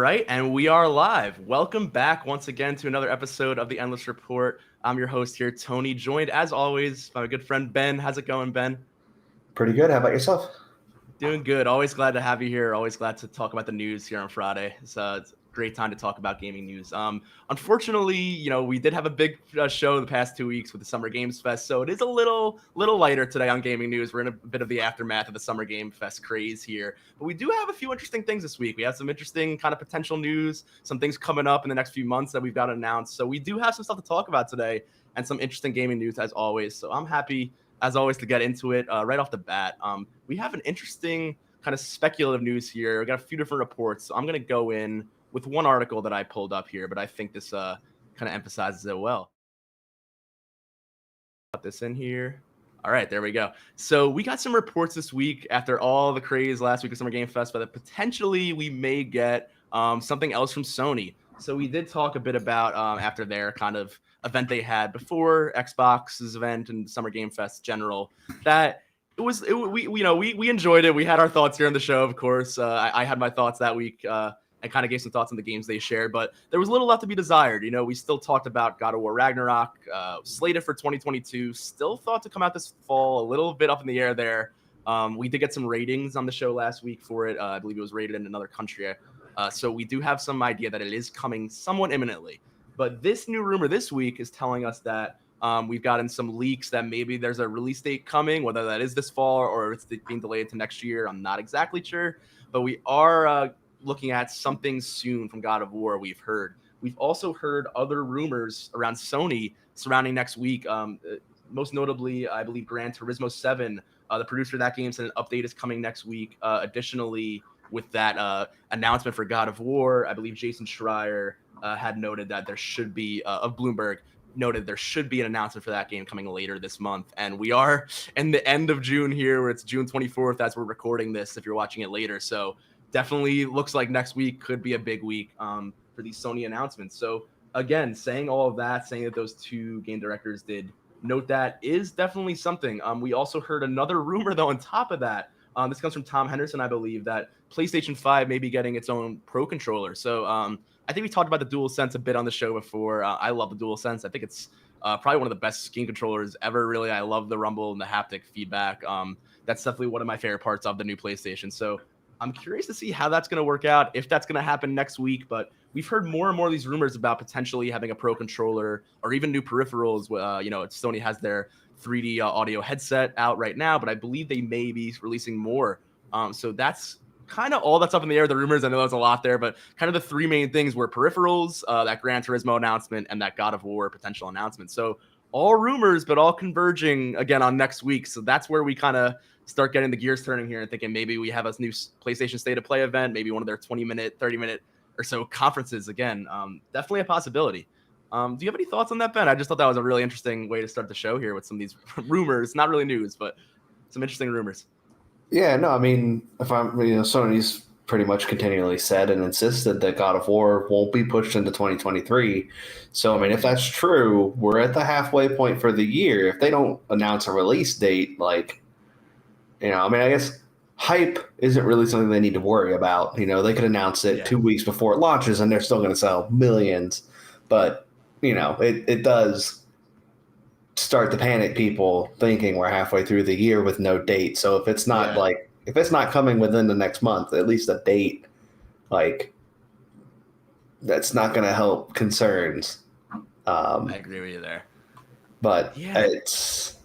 right, and we are live. Welcome back once again to another episode of the Endless Report. I'm your host here, Tony, joined as always by my good friend Ben. How's it going, Ben? Pretty good. How about yourself? Doing good. Always glad to have you here. Always glad to talk about the news here on Friday. It's a great time to talk about gaming news. Unfortunately, we did have a big show the past 2 weeks with the Summer Games Fest, so it is a little lighter today on gaming news. We're in a bit of the aftermath of the Summer Game Fest craze here, but we do have a few interesting things this week. We have some interesting kind of potential news, some things coming up in the next few months that we've got announced. So we do have some stuff to talk about today and some interesting gaming news as always. So I'm happy as always to get into it right off the bat. We have an interesting kind of speculative news here. We got a few different reports. So I'm going to go in with one article that I pulled up here, but I think this kind of emphasizes it well. Put this in here. All right, there we go. So we got some reports this week after all the craze last week of Summer Game Fest, but potentially we may get something else from Sony. So we did talk a bit about after their kind of event they had before Xbox's event and Summer Game Fest general, that we enjoyed it. We had our thoughts here on the show, of course. I had my thoughts that week and kind of gave some thoughts on the games they shared, but there was a little left to be desired. We still talked about God of War Ragnarok, slated for 2022, still thought to come out this fall, a little bit up in the air there. We did get some ratings on the show last week for it. I believe it was rated in another country. So we do have some idea that it is coming somewhat imminently. But this new rumor this week is telling us that we've gotten some leaks that maybe there's a release date coming, whether that is this fall or it's being delayed to next year. I'm not exactly sure. But we are looking at something soon from God of War, we've heard. We've also heard other rumors around Sony surrounding next week. Most notably, I believe Gran Turismo 7, the producer of that game, said an update is coming next week. Additionally, with that announcement for God of War, I believe Jason Schreier had noted that there should be, of Bloomberg, noted there should be an announcement for that game coming later this month. And we are in the end of June here, where it's June 24th as we're recording this, if you're watching it later. So definitely looks like next week could be a big week for these Sony announcements. So again, saying all of that, saying that those two game directors did note that is definitely something. We also heard another rumor, though, on top of that. This comes from Tom Henderson, I believe, that PlayStation 5 may be getting its own Pro controller. So I think we talked about the DualSense a bit on the show before. I love the DualSense. I think it's probably one of the best game controllers ever, really. I love the rumble and the haptic feedback. That's definitely one of my favorite parts of the new PlayStation. So I'm curious to see how that's going to work out, if that's going to happen next week. But we've heard more and more of these rumors about potentially having a Pro controller or even new peripherals. Sony has their 3D audio headset out right now, but I believe they may be releasing more. So that's kind of all that's up in the air. The rumors, I know there's a lot there, but kind of the three main things were peripherals, that Gran Turismo announcement, and that God of War potential announcement. So all rumors, but all converging again on next week. So that's where we kind of start getting the gears turning here and thinking maybe we have a new PlayStation State of Play event, maybe one of their 20-minute, 30-minute or so conferences again. Definitely a possibility. Do you have any thoughts on that, Ben? I just thought that was a really interesting way to start the show here with some of these rumors, not really news, but some interesting rumors. Yeah, no, I mean, Sony's pretty much continually said and insisted that God of War won't be pushed into 2023. So, I mean, if that's true, we're at the halfway point for the year. If they don't announce a release date, I guess hype isn't really something they need to worry about. They could announce it 2 weeks before it launches and they're still going to sell millions. But, it does start to panic people thinking we're halfway through the year with no date. So if it's not if it's not coming within the next month, at least a date, that's not going to help concerns. I agree with you there. But it's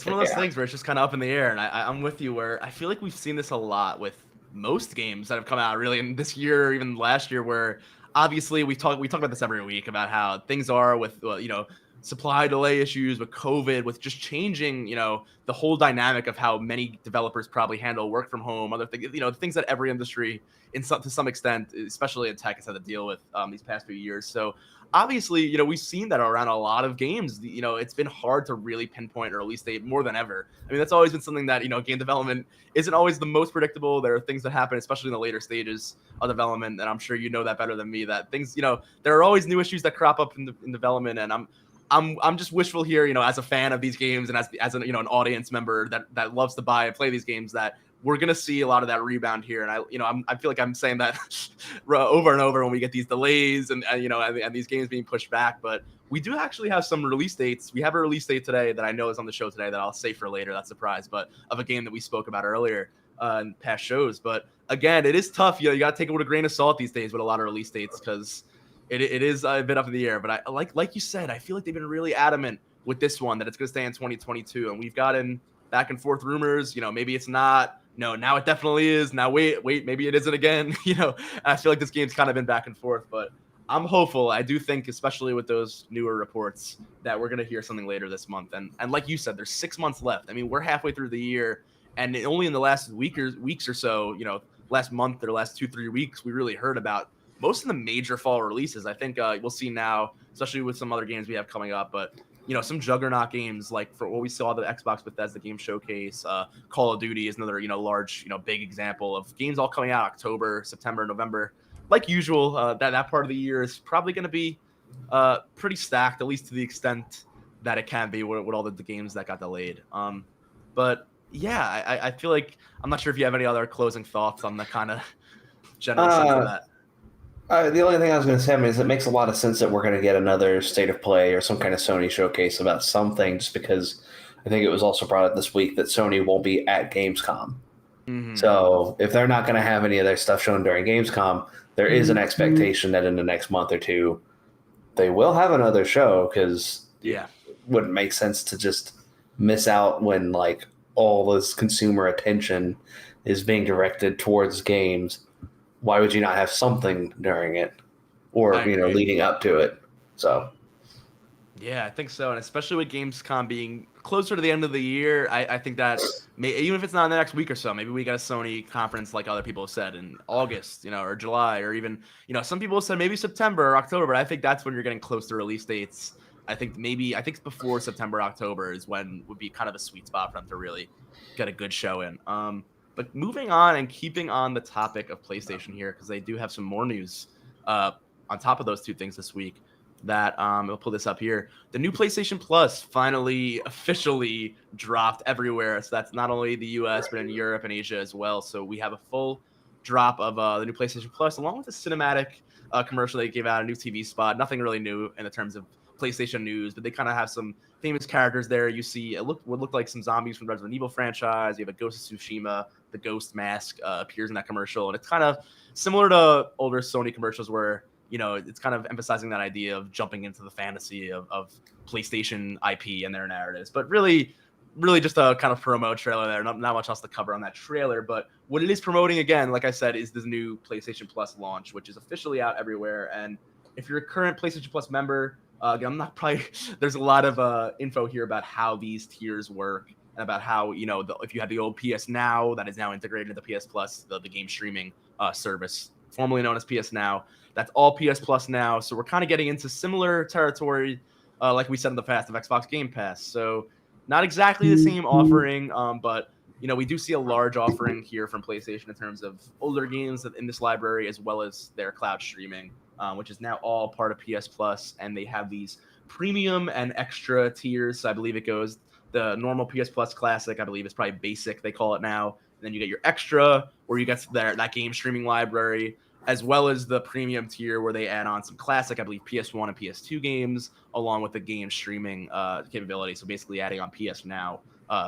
one of those things where it's just kind of up in the air. And I'm with you where I feel like we've seen this a lot with most games that have come out really in this year or even last year, where obviously we talk about this every week about how things are with, supply delay issues, with COVID, with just changing, the whole dynamic of how many developers probably handle work from home, other things, things that every industry to some extent, especially in tech, has had to deal with these past few years. So obviously, we've seen that around a lot of games. It's been hard to really pinpoint a release date more than ever. I mean, that's always been something that, game development isn't always the most predictable. There are things that happen, especially in the later stages of development. And I'm sure you know that better than me, that things, there are always new issues that crop up in development. And I'm just wishful here, as a fan of these games and as an audience member that loves to buy and play these games, that we're gonna see a lot of that rebound here. And I feel like I'm saying that over and over when we get these delays and these games being pushed back. But we do actually have some release dates. We have a release date today that I know is on the show today that I'll save for later. That's a surprise, but of a game that we spoke about earlier in past shows. But again, it is tough. You got to take it with a grain of salt these days with a lot of release dates because it is a bit up in the air. But I like you said, I feel like they've been really adamant with this one that it's going to stay in 2022, and we've gotten back and forth rumors. Maybe it's not. No, now it definitely is. Now wait, maybe it isn't again. I feel like this game's kind of been back and forth, but I'm hopeful. I do think, especially with those newer reports, that we're going to hear something later this month. And like you said, there's 6 months left. I mean, we're halfway through the year, and only in the last weeks or so, last month or last 2-3 weeks, we really heard about most of the major fall releases. I think we'll see now, especially with some other games we have coming up, but some juggernaut games like for what we saw the Xbox Bethesda game showcase, Call of Duty is another, large, big example of games all coming out October, September, November. Like usual, that part of the year is probably going to be pretty stacked, at least to the extent that it can be with all the games that got delayed. But yeah, I feel like I'm not sure if you have any other closing thoughts on the kind of general sense of that. The only thing I was going to say is it makes a lot of sense that we're going to get another State of Play or some kind of Sony showcase about something, just because I think it was also brought up this week that Sony won't be at Gamescom. Mm-hmm. So if they're not going to have any of their stuff shown during Gamescom, there is an expectation that in the next month or two, they will have another show, because it wouldn't make sense to just miss out when like all this consumer attention is being directed towards games. Why would you not have something during it or, leading up to it? So. Yeah, I think so. And especially with Gamescom being closer to the end of the year, I think that even if it's not in the next week or so, maybe we got a Sony conference like other people have said in August, or July, or even, some people have said maybe September or October, but I think that's when you're getting close to release dates. I think before September, October is when would be kind of a sweet spot for them to really get a good show in. But moving on and keeping on the topic of PlayStation here, because they do have some more news on top of those two things this week that I'll pull this up here. The new PlayStation Plus finally officially dropped everywhere. So that's not only the US, but in Europe and Asia as well. So we have a full drop of the new PlayStation Plus, along with a cinematic commercial they gave out, a new TV spot. Nothing really new in the terms of PlayStation news, but they kind of have some famous characters there. You see what looked like some zombies from the Resident Evil franchise. You have a Ghost of Tsushima. The Ghost mask appears in that commercial, and it's kind of similar to older Sony commercials where it's kind of emphasizing that idea of jumping into the fantasy of PlayStation IP and their narratives. But really just a kind of promo trailer there. Not much else to cover on that trailer. But what it is promoting, again, like I said, is this new PlayStation Plus launch, which is officially out everywhere. And if you're a current PlayStation Plus member, there's a lot of info here about how these tiers work and about how, if you have the old PS Now that is now integrated into PS Plus, the game streaming service, formerly known as PS Now, that's all PS Plus now. So we're kind of getting into similar territory, like we said in the past, of Xbox Game Pass. So not exactly the same offering, but we do see a large offering here from PlayStation in terms of older games in this library, as well as their cloud streaming, which is now all part of PS Plus. And they have these premium and extra tiers. So I believe it goes the normal PS Plus Classic, I believe is probably basic, they call it now. And then you get your extra, where you get that game streaming library, as well as the premium tier where they add on some classic, I believe, PS1 and PS2 games, along with the game streaming capability. So basically adding on PS Now,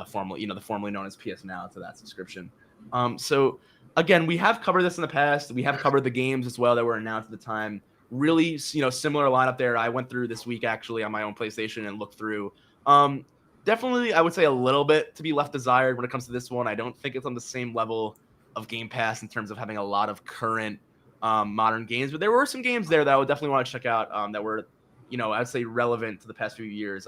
formerly known as PS Now, to that subscription. So again, we have covered this in the past. We have covered the games as well that were announced at the time. Really, similar lineup there. I went through this week actually on my own PlayStation and looked through. Definitely, I would say a little bit to be left desired when it comes to this one. I don't think it's on the same level of Game Pass in terms of having a lot of current modern games, but there were some games there that I would definitely want to check out that were, I'd say relevant to the past few years.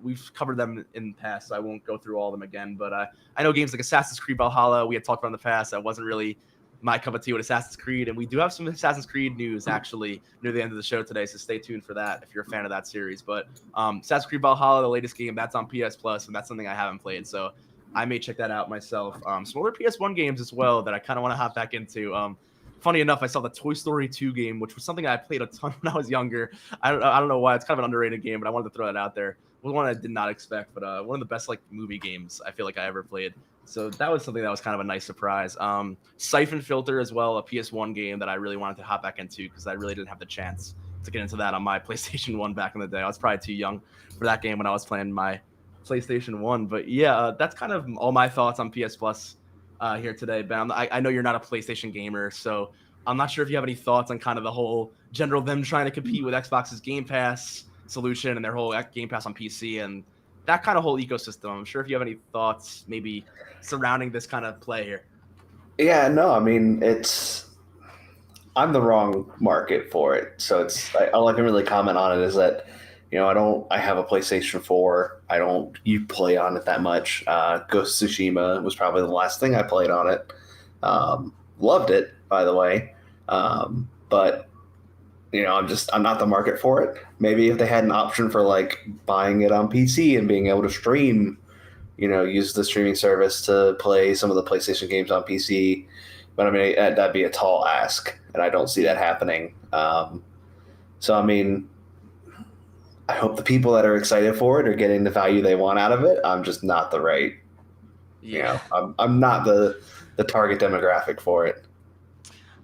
We've covered them in the past, so I won't go through all of them again, but I know games like Assassin's Creed Valhalla, we had talked about in the past, that wasn't really my cup of tea with Assassin's Creed, and we do have some Assassin's Creed news actually near the end of the show today, so stay tuned for that if you're a fan of that series. But Assassin's Creed Valhalla, the latest game, that's on PS Plus, and that's something I haven't played, so I may check that out myself. Some other PS1 games as well that I kind of want to hop back into. Funny enough, I saw the Toy Story 2 game, which was something I played a ton when I was younger. I don't know why. It's kind of an underrated game, but I wanted to throw that out there. It was one I did not expect, but one of the best movie games I feel like I ever played. So that was something that was kind of a nice surprise. Siphon Filter as well, a PS1 game that I really wanted to hop back into because I really didn't have the chance to get into that on my PlayStation 1 back in the day. I was probably too young for that game when I was playing my PlayStation 1. But yeah, that's kind of all my thoughts on PS Plus here today, Ben. I know you're not a PlayStation gamer, so I'm not sure if you have any thoughts on kind of the whole general them trying to compete with Xbox's Game Pass solution and their whole Game Pass on PC and that kind of whole ecosystem. I'm sure if you have any thoughts maybe surrounding this kind of play here. Yeah, no, I mean I'm the wrong market for it, so all I can really comment on it is that I have a PlayStation 4. I don't you play on it that much. Ghost of Tsushima was probably the last thing I played on it. Loved it, by the way, but I'm not the market for it. Maybe if they had an option for like buying it on PC and being able to stream, use the streaming service to play some of the PlayStation games on PC. But I mean, that'd be a tall ask, and I don't see that happening. So I mean, I hope the people that are excited for it are getting the value they want out of it. I'm just not the right, I'm not the target demographic for it.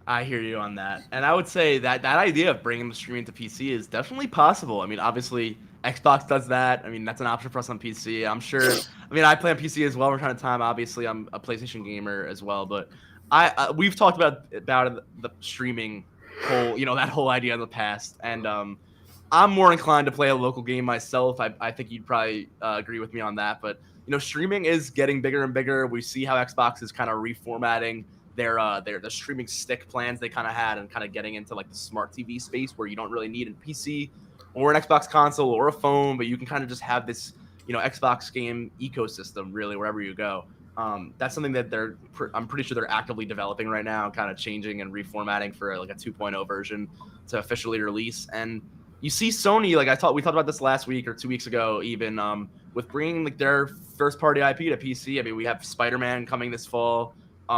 I hear you on that. And I would say that idea of bringing the streaming to PC is definitely possible. I mean, obviously, Xbox does that. I mean, that's an option for us on PC. I'm sure. I mean, I play on PC as well from time to time. Obviously, I'm a PlayStation gamer as well. But we've talked about the streaming whole, that whole idea in the past. And I'm more inclined to play a local game myself. I think you'd probably agree with me on that. But, streaming is getting bigger and bigger. We see how Xbox is kind of reformatting the streaming stick plans they kind of had and kind of getting into like the smart TV space where you don't really need a PC or an Xbox console or a phone, but you can kind of just have this, Xbox game ecosystem really wherever you go. That's something that I'm pretty sure they're actively developing right now, kind of changing and reformatting for like a 2.0 version to officially release. And you see Sony, like we talked about this last week or 2 weeks ago, even with bringing like their first party IP to PC. I mean, we have Spider-Man coming this fall.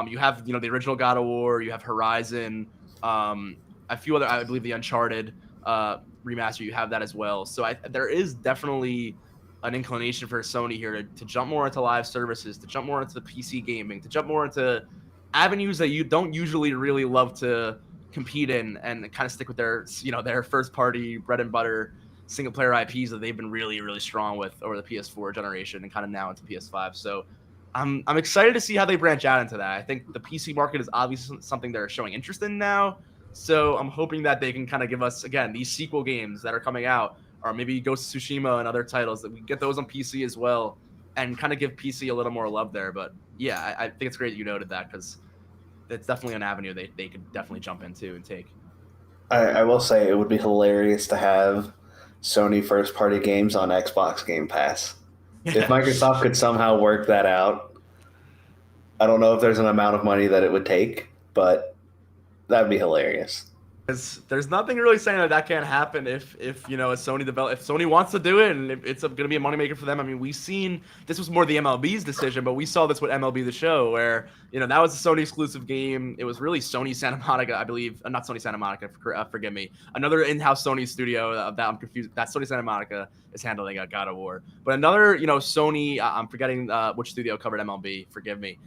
You have, the original God of War, you have Horizon, a few other, I believe the Uncharted remaster, you have that as well. So there is definitely an inclination for Sony here to jump more into live services, to jump more into PC gaming, to jump more into avenues that you don't usually really love to compete in and kind of stick with their, their first party bread and butter single player IPs that they've been really, really strong with over the PS4 generation and kind of now into PS5. So I'm excited to see how they branch out into that. I think the PC market is obviously something they're showing interest in now. So I'm hoping that they can kind of give us, again, these sequel games that are coming out, or maybe Ghost of Tsushima and other titles, that we get those on PC as well and kind of give PC a little more love there. But yeah, I think it's great that you noted that because it's definitely an avenue they could definitely jump into and take. I will say it would be hilarious to have Sony first party games on Xbox Game Pass. If Microsoft could somehow work that out, I don't know if there's an amount of money that it would take, but that'd be hilarious. There's nothing really saying that can't happen if if Sony wants to do it and if it's going to be a moneymaker for them. I mean, we've seen this was more the MLB's decision, but we saw this with MLB The Show where that was a Sony exclusive game. It was really Sony Santa Monica, I believe, not Sony Santa Monica. Forgive me, another in-house Sony studio that I'm confused. That Sony Santa Monica is handling God of War, but another Sony. I'm forgetting which studio covered MLB. Forgive me.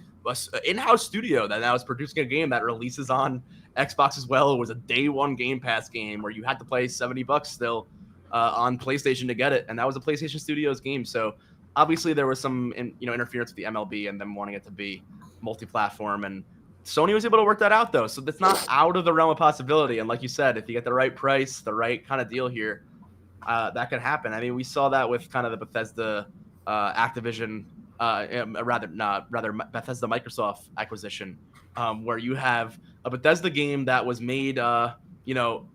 In-house studio that now is producing a game that releases on Xbox as well. It was a day one Game Pass game where you had to play $70 still on PlayStation to get it, and that was a PlayStation Studios game. So obviously there was some interference with the MLB and them wanting it to be multi-platform, and Sony was able to work that out though. So that's not out of the realm of possibility. And like you said, if you get the right price, the right kind of deal here, that could happen. I mean, we saw that with kind of the Bethesda Activision. Rather Bethesda Microsoft acquisition, where you have a Bethesda game that was made, going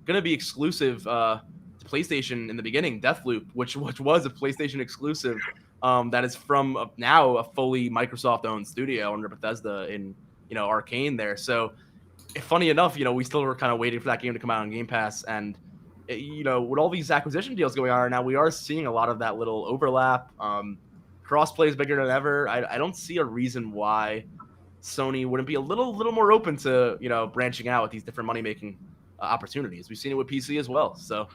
to be exclusive to PlayStation in the beginning, Deathloop, which was a PlayStation exclusive, that is from now a fully Microsoft-owned studio under Bethesda in Arcane there. So, funny enough, we still were kind of waiting for that game to come out on Game Pass, and with all these acquisition deals going on right now, we are seeing a lot of that little overlap. Crossplay is bigger than ever. I don't see a reason why Sony wouldn't be a little more open to branching out with these different money making opportunities. We've seen it with PC as well. So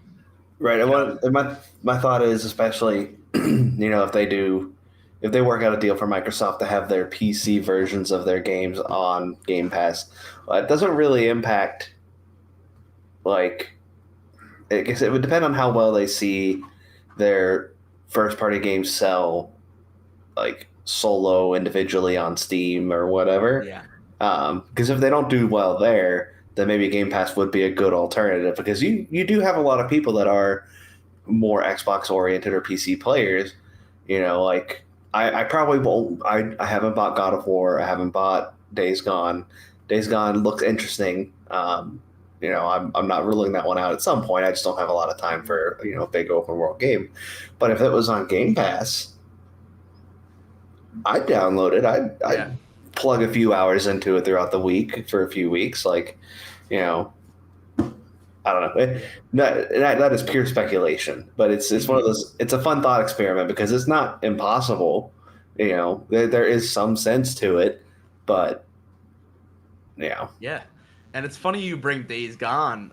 right, and my thought is, especially if they do if they work out a deal for Microsoft to have their PC versions of their games on Game Pass, it doesn't really impact, like, I guess it would depend on how well they see their first party games sell, like solo individually on Steam or whatever. Yeah. Because if they don't do well there, then maybe Game Pass would be a good alternative, because you do have a lot of people that are more Xbox oriented or PC players. Like I probably won't. I haven't bought God of War. I haven't bought Days Gone. Days Gone looks interesting. I'm not ruling that one out at some point. I just don't have a lot of time for a big open world game. But if it was on Game Pass, I'd download it. I'd plug a few hours into it throughout the week for a few weeks. Like, I don't know. That is pure speculation, but it's one of those. It's a fun thought experiment because it's not impossible. There is some sense to it, but Yeah. And it's funny you bring Days Gone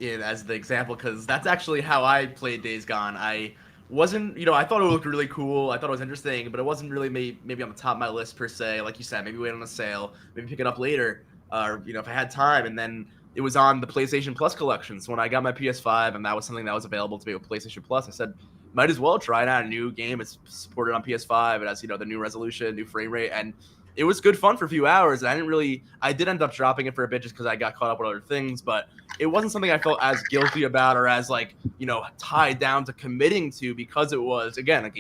in as the example, because that's actually how I played Days Gone. I wasn't, I thought it looked really cool. I thought it was interesting, but it wasn't really maybe on the top of my list per se. Like you said, maybe wait on a sale, maybe pick it up later, or if I had time. And then it was on the PlayStation Plus collection. So when I got my PS5 and that was something that was available to me with PlayStation Plus, I said, might as well try it out. A new game. It's supported on PS5. It has, the new resolution, new frame rate, and it was good fun for a few hours. And I did end up dropping it for a bit just because I got caught up with other things, but it wasn't something I felt as guilty about or as tied down to committing to, because it was, again, a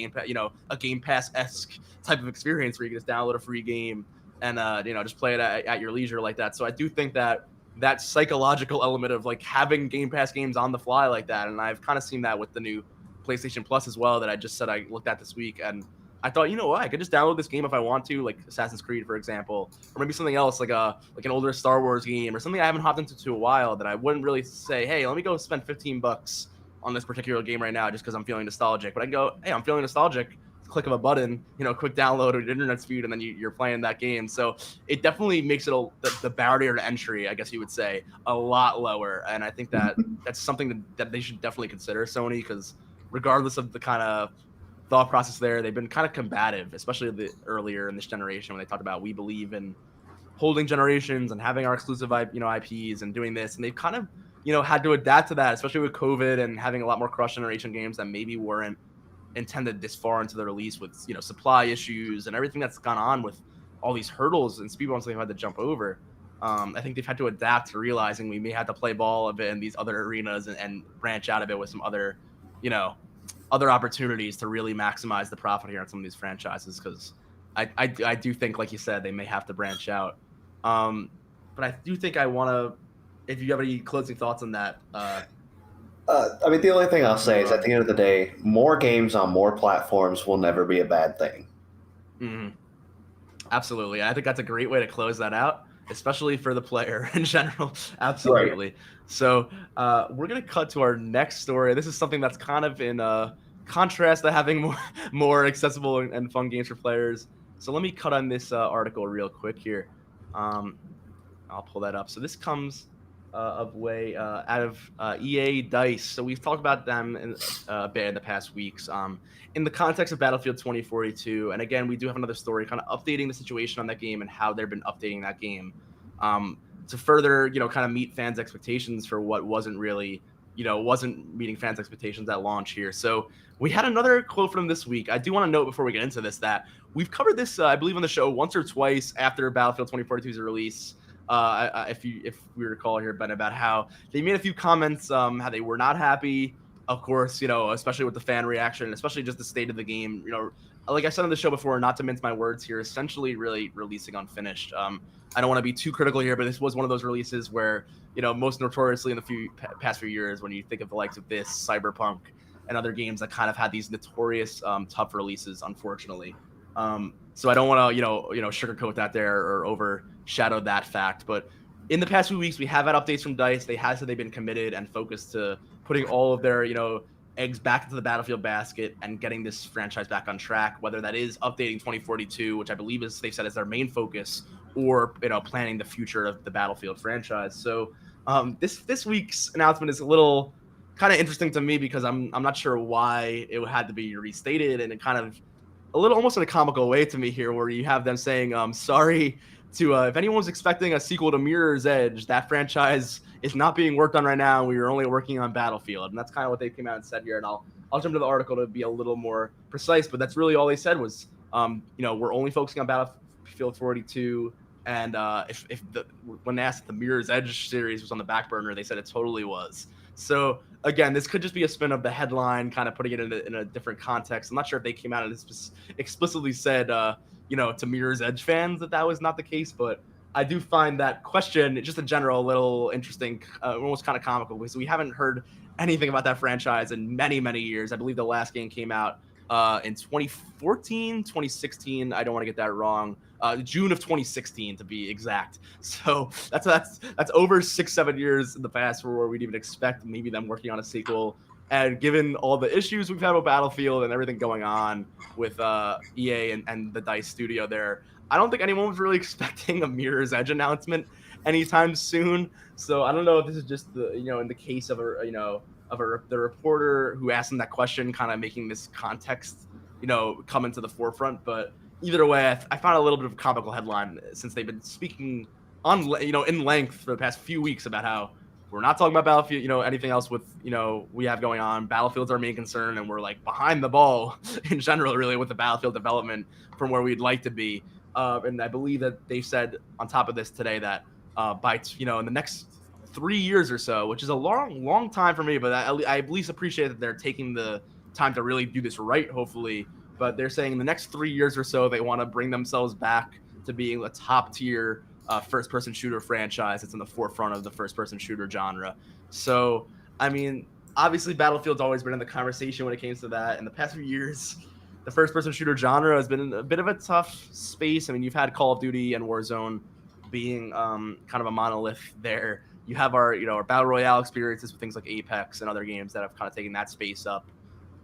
Game Pass-esque type of experience where you can just download a free game and, just play it at your leisure like that. So I do think that psychological element of having Game Pass games on the fly like that. And I've kind of seen that with the new PlayStation Plus as well, that I just said I looked at this week, and I thought, what, I could just download this game if I want to, like Assassin's Creed, for example, or maybe something else like an older Star Wars game or something I haven't hopped into a while that I wouldn't really say, hey, let me go spend $15 on this particular game right now just because I'm feeling nostalgic. But I can go, hey, I'm feeling nostalgic. Click of a button, quick download or internet speed, and then you're playing that game. So it definitely makes it the barrier to entry, I guess you would say, a lot lower. And I think that that's something that they should definitely consider, Sony, because regardless of the kind of thought process there, they've been kind of combative, especially earlier in this generation, when they talked about we believe in holding generations and having our exclusive IPs and doing this, and they've kind of had to adapt to that, especially with COVID and having a lot more cross generation games that maybe weren't intended this far into the release, with supply issues and everything that's gone on with all these hurdles and speed bumps they've had to jump over. I think they've had to adapt to realizing we may have to play ball a bit in these other arenas and branch out a bit with some other other opportunities to really maximize the profit here on some of these franchises, because I do think, like you said, they may have to branch out. But I do think I want to, if you have any closing thoughts on that. The only thing I'll say is, at the end of the day, more games on more platforms will never be a bad thing. Mm-hmm. Absolutely. I think that's a great way to close that out, especially for the player in general. Absolutely. Right. So we're going to cut to our next story. This is something that's kind of in contrast to having more accessible and fun games for players. So let me cut on this article real quick here. I'll pull that up. So this comes out of EA DICE. So we've talked about them a bit in the past weeks in the context of Battlefield 2042. And again, we do have another story kind of updating the situation on that game and how they've been updating that game to further, kind of meet fans' expectations for what wasn't really, wasn't meeting fans' expectations at launch here. So we had another quote from this week. I do want to note before we get into this that we've covered this, I believe, on the show once or twice after Battlefield 2042's release. If we recall here, Ben, about how they made a few comments, how they were not happy, of course, especially with the fan reaction, especially just the state of the game. Like I said on the show before, not to mince my words here, essentially really releasing unfinished. I don't want to be too critical here, but this was one of those releases where, most notoriously in the past few years, when you think of the likes of this, Cyberpunk, and other games that kind of had these notorious tough releases, unfortunately. So I don't want to, sugarcoat that there or overshadow that fact. But in the past few weeks, we have had updates from DICE. They have said they've been committed and focused to putting all of their, eggs back into the Battlefield basket and getting this franchise back on track, whether that is updating 2042, which I believe they've said is their main focus, or, planning the future of the Battlefield franchise. So this week's announcement is a little kind of interesting to me because I'm not sure why it had to be restated, and it kind of a little almost in a comical way to me here, where you have them saying, sorry to if anyone was expecting a sequel to Mirror's Edge, that franchise is not being worked on right now. We are only working on Battlefield. And that's kind of what they came out and said here. And I'll jump to the article to be a little more precise, but that's really all they said was, we're only focusing on Battlefield 42. And when asked if the Mirror's Edge series was on the back burner, they said it totally was. So again, this could just be a spin of the headline, kind of putting it in a different context. I'm not sure if they came out and explicitly said, to Mirror's Edge fans that was not the case, but I do find that question, just in general, a little interesting, almost kind of comical, because we haven't heard anything about that franchise in many, many years. I believe the last game came out in 2014, 2016. I don't want to get that wrong. June of 2016 to be exact. So that's over 6-7 years in the past where we'd even expect maybe them working on a sequel. And given all the issues we've had with Battlefield and everything going on with EA and the DICE studio there, I don't think anyone was really expecting a Mirror's Edge announcement anytime soon. So I don't know if this is just in the case of the reporter who asked him that question, kind of making this context, come into the forefront. But either way, I found a little bit of a comical headline since they've been speaking in length for the past few weeks about how we're not talking about Battlefield, anything else with, we have going on. Battlefield's our main concern, and we're like behind the ball in general, really, with the Battlefield development from where we'd like to be. And I believe that they said on top of this today that by in the next 3 years or so, which is a long time for me, but I at least appreciate that they're taking the time to really do this right, hopefully. But they're saying in the next 3 years or so, they want to bring themselves back to being a top tier first-person shooter franchise that's in the forefront of the first-person shooter genre. So, I mean, obviously Battlefield's always been in the conversation when it comes to that. In the past few years, the first-person shooter genre has been in a bit of a tough space. I mean, you've had Call of Duty and Warzone being kind of a monolith there. You have our Battle Royale experiences with things like Apex and other games that have kind of taken that space up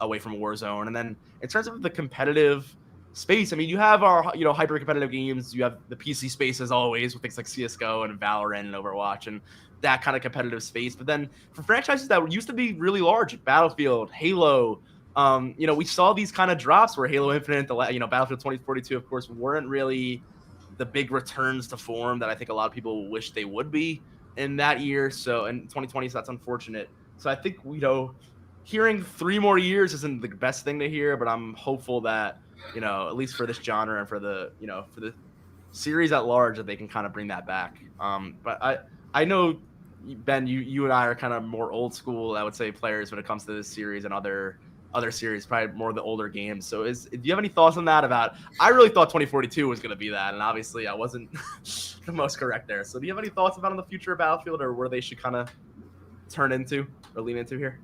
away from Warzone. And then in terms of the competitive space, I mean, you have our hyper competitive games. You have the PC space as always with things like CS:GO and Valorant and Overwatch and that kind of competitive space. But then for franchises that used to be really large, Battlefield, Halo, we saw these kind of drops where Halo Infinite, Battlefield 2042, of course, weren't really the big returns to form that I think a lot of people wish they would be in that year. So in 2020, so that's unfortunate. So I think hearing 3 more years isn't the best thing to hear, but I'm hopeful that at least for this genre and for the for the series at large, that they can kind of bring that back. But I know, Ben, you and I are kind of more old school, I would say, players when it comes to this series and other series, probably more the older games. So do you have any thoughts on that? I really thought 2042 was going to be that, and obviously I wasn't the most correct there. So do you have any thoughts about the future of Battlefield, or where they should kind of turn into or lean into here?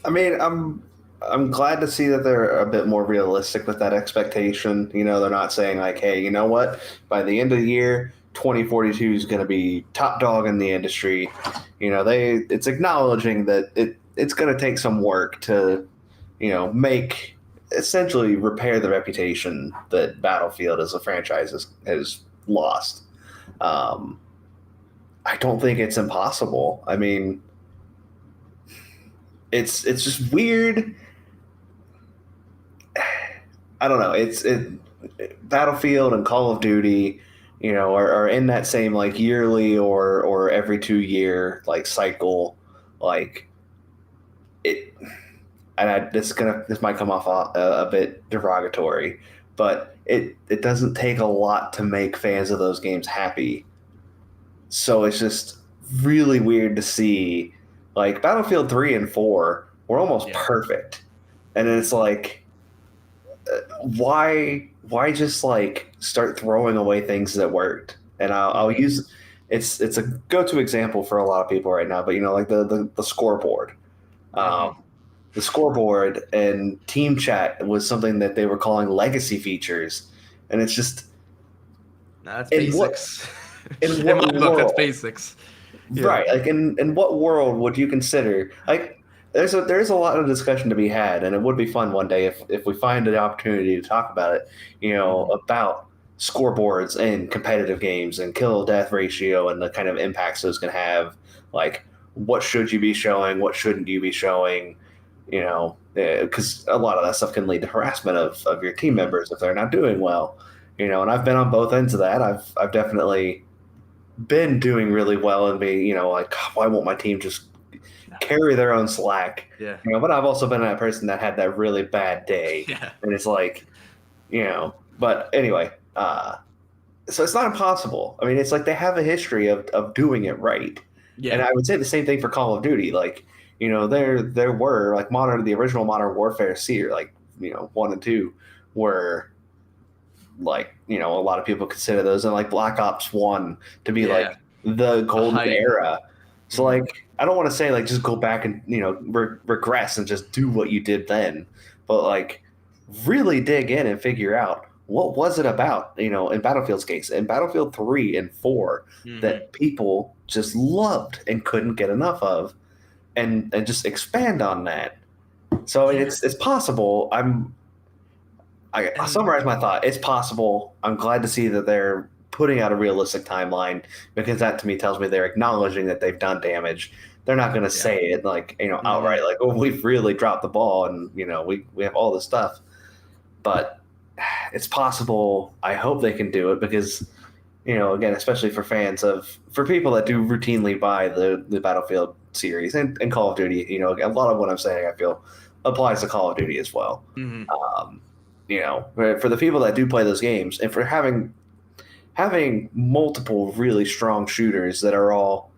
I mean, I'm glad to see that they're a bit more realistic with that expectation. They're not saying like, hey, you know what? By the end of the year, 2042 is going to be top dog in the industry. It's acknowledging that it's going to take some work to, essentially repair the reputation that Battlefield as a franchise has lost. I don't think it's impossible. I mean, it's just weird. I don't know. Battlefield and Call of Duty, are in that same like yearly or every 2 year like cycle, like it. And this might come off a bit derogatory, but it doesn't take a lot to make fans of those games happy. So it's just really weird to see, like Battlefield 3 and 4 were almost perfect, and then it's like, why just like start throwing away things that worked? And I'll use it's a go-to example for a lot of people right now, but like the scoreboard. The scoreboard and team chat was something that they were calling legacy features, and it's just that's basics. In my book, that's basics. Yeah. Right? Like in what world would you consider like? There's a lot of discussion to be had, and it would be fun one day if we find an opportunity to talk about it. About scoreboards and competitive games and kill death ratio and the kind of impacts those can have. Like, what should you be showing? What shouldn't you be showing? because a lot of that stuff can lead to harassment of your team members if they're not doing well. And I've been on both ends of that. I've definitely been doing really well and be, like, why won't my team just carry their own slack? Yeah. But I've also been that person that had that really bad day. Yeah. And it's like, but anyway, so it's not impossible. I mean, it's like they have a history of doing it right. And Yeah. I would say the same thing for Call of Duty. Like, there were like the original Modern Warfare series, like, 1 and 2 were like, a lot of people consider those, and like Black Ops 1 to be like Yeah. the golden hype. era. So Mhm. like, I don't want to say like just go back and regress and just do what you did then, but like really dig in and figure out what was it about, in Battlefield's case, in Battlefield 3 and 4, Mhm. that people just loved and couldn't get enough of, and just expand on that. So Yeah. it's possible. I'll And summarize my thought. It's possible. I'm glad to see that they're putting out a realistic timeline, because that to me tells me they're acknowledging that they've done damage. They're not going to yeah. say it like, Mhm. outright, like, oh, we've really dropped the ball and, we have all this stuff. But it's possible. I hope they can do it because, again, especially for people that do routinely buy the Battlefield series and Call of Duty, a lot of what I'm saying, I feel, applies to Call of Duty as well. Mhm. Um, for the people that do play those games, and for having multiple really strong shooters that are all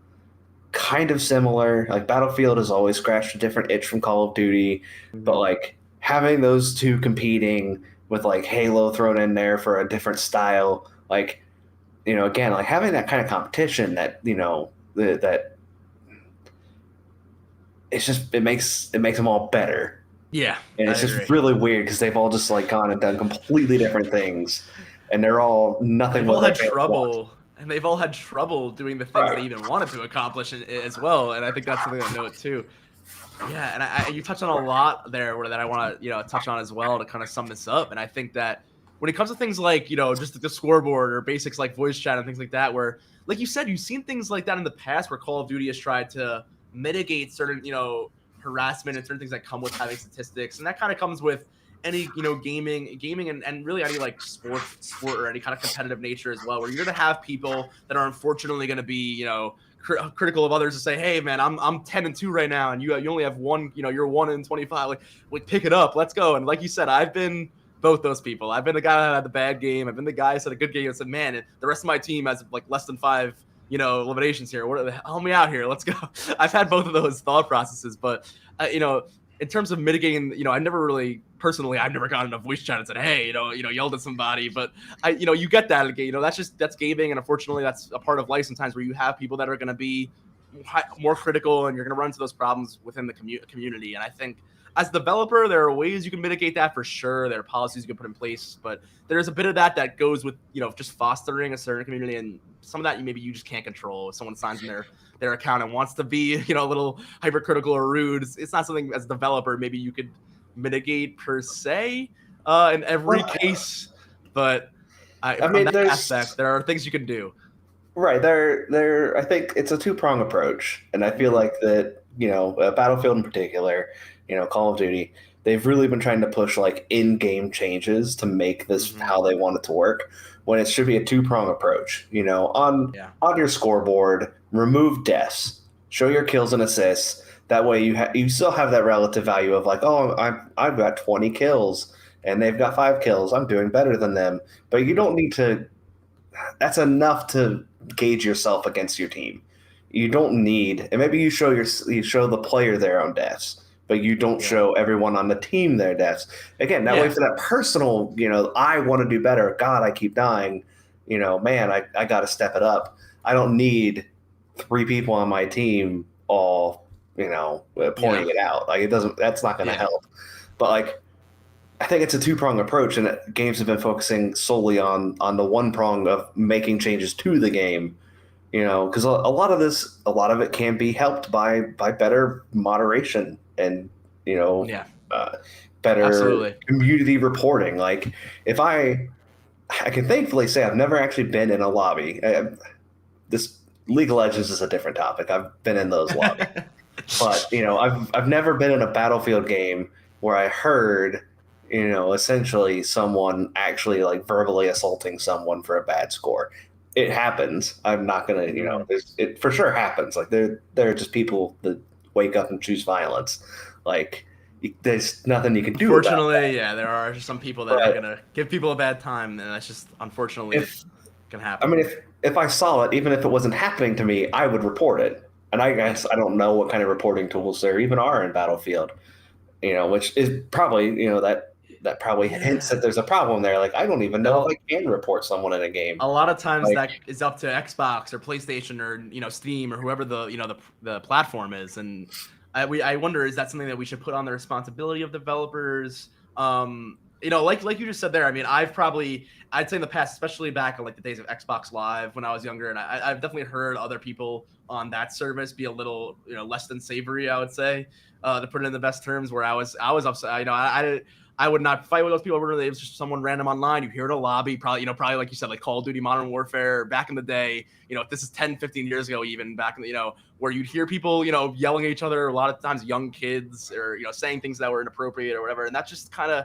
kind of similar. Like Battlefield has always scratched a different itch from Call of Duty, but Mhm. like having those two competing with like Halo thrown in there for a different style, like, again, like having that kind of competition that, that it makes them all better. Yeah, And I it's just agree. really weird because they've all just like gone and done completely different things, and they're all nothing They've what all their had fans want. trouble, and they've all had trouble doing the things they Right. even wanted to accomplish as well. And I think that's something to note too. Yeah, and you touched on a lot there that I want to touch on as well to kind of sum this up. And I think that when it comes to things like just the scoreboard or basics like voice chat and things like that, where like you said, you've seen things like that in the past where Call of Duty has tried to mitigate certain harassment and certain things that come with having statistics, and that kind of comes with any gaming and really any like sport or any kind of competitive nature as well, where you're going to have people that are unfortunately going to be critical of others to say, hey man, I'm 10-2 right now, and you only have one, you're 1-25. Like pick it up, let's go. And like you said, I've been both those people. I've been the guy that had the bad game. I've been the guy that had a good game and said, man, the rest of my team has like less than 5 eliminations here. What help me out here? Let's go. I've had both of those thought processes, but in terms of mitigating, I've never gotten a voice chat and said, hey, yelled at somebody, but you get that again. That's gaming, and unfortunately, that's a part of life sometimes, where you have people that are going to be more critical, and you're going to run into those problems within the community. And I think as a developer, there are ways you can mitigate that for sure. There are policies you can put in place, but there's a bit of that goes with just fostering a certain community, and some of that maybe you just can't control. If someone signs in their account and wants to be a little hypercritical or rude, it's not something as a developer maybe you could mitigate per se in every Well, case, but I from mean, that aspect, there are things you can do. right there. I think it's a two-prong approach, and I feel Mm-hmm. like that, Battlefield in particular, Call of Duty, they've really been trying to push like in-game changes to make this Mm-hmm. how they want it to work, when it should be a two-prong approach. Yeah. On your scoreboard, remove deaths, show your kills and assists. That way, you still have that relative value of like, oh, I've got 20 kills and they've got 5 kills. I'm doing better than them. But you don't need to. That's enough to gauge yourself against your team. You don't need, and maybe you show the player their own deaths, but you don't Yeah. show everyone on the team their deaths. Again, that way Yeah. for that personal, I want to do better. God, I keep dying. Man, I got to step it up. I don't need 3 people on my team all, Yeah. pointing it out. Like it doesn't. That's not going to Yeah. help. But like, I think it's a two-prong approach, and games have been focusing solely on the one prong of making changes to the game. Because a lot of it can be helped by better moderation and you know Yeah. uh, better Absolutely. community reporting. Like if I can thankfully say I've never actually been in a lobby. This League of Legends is a different topic. I've been in those lobbies. But I've never been in a Battlefield game where I heard essentially someone actually like verbally assaulting someone for a bad score. It happens. I'm not gonna it for sure happens. Like there are just people that wake up and choose violence. Like there's nothing you can do about that. Unfortunately, yeah, there are some people that are But gonna give people a bad time, and that's just unfortunately if can I happen. mean if I saw it, even if it wasn't happening to me, I would report it. And I guess I don't know what kind of reporting tools there even are in Battlefield. Which is probably, that probably hints Yeah. that there's a problem there. Like, I don't even know if I can report someone in a game. A lot of times Like, that is up to Xbox or PlayStation or Steam or whoever the platform is, and I wonder, is that something that we should put on the responsibility of developers? Like you just said there. I mean, I'd say in the past, especially back in like the days of Xbox Live when I was younger, and I've definitely heard other people on that service be a little less than savory. I would say, to put it in the best terms, where I was upset. I would not fight with those people. It was just someone random online. You hear it in a lobby, probably like you said, like Call of Duty Modern Warfare back in the day. If this is 10, 15 years ago, even back in where you'd hear people, yelling at each other, a lot of times young kids or, saying things that were inappropriate or whatever. And that's just kind of,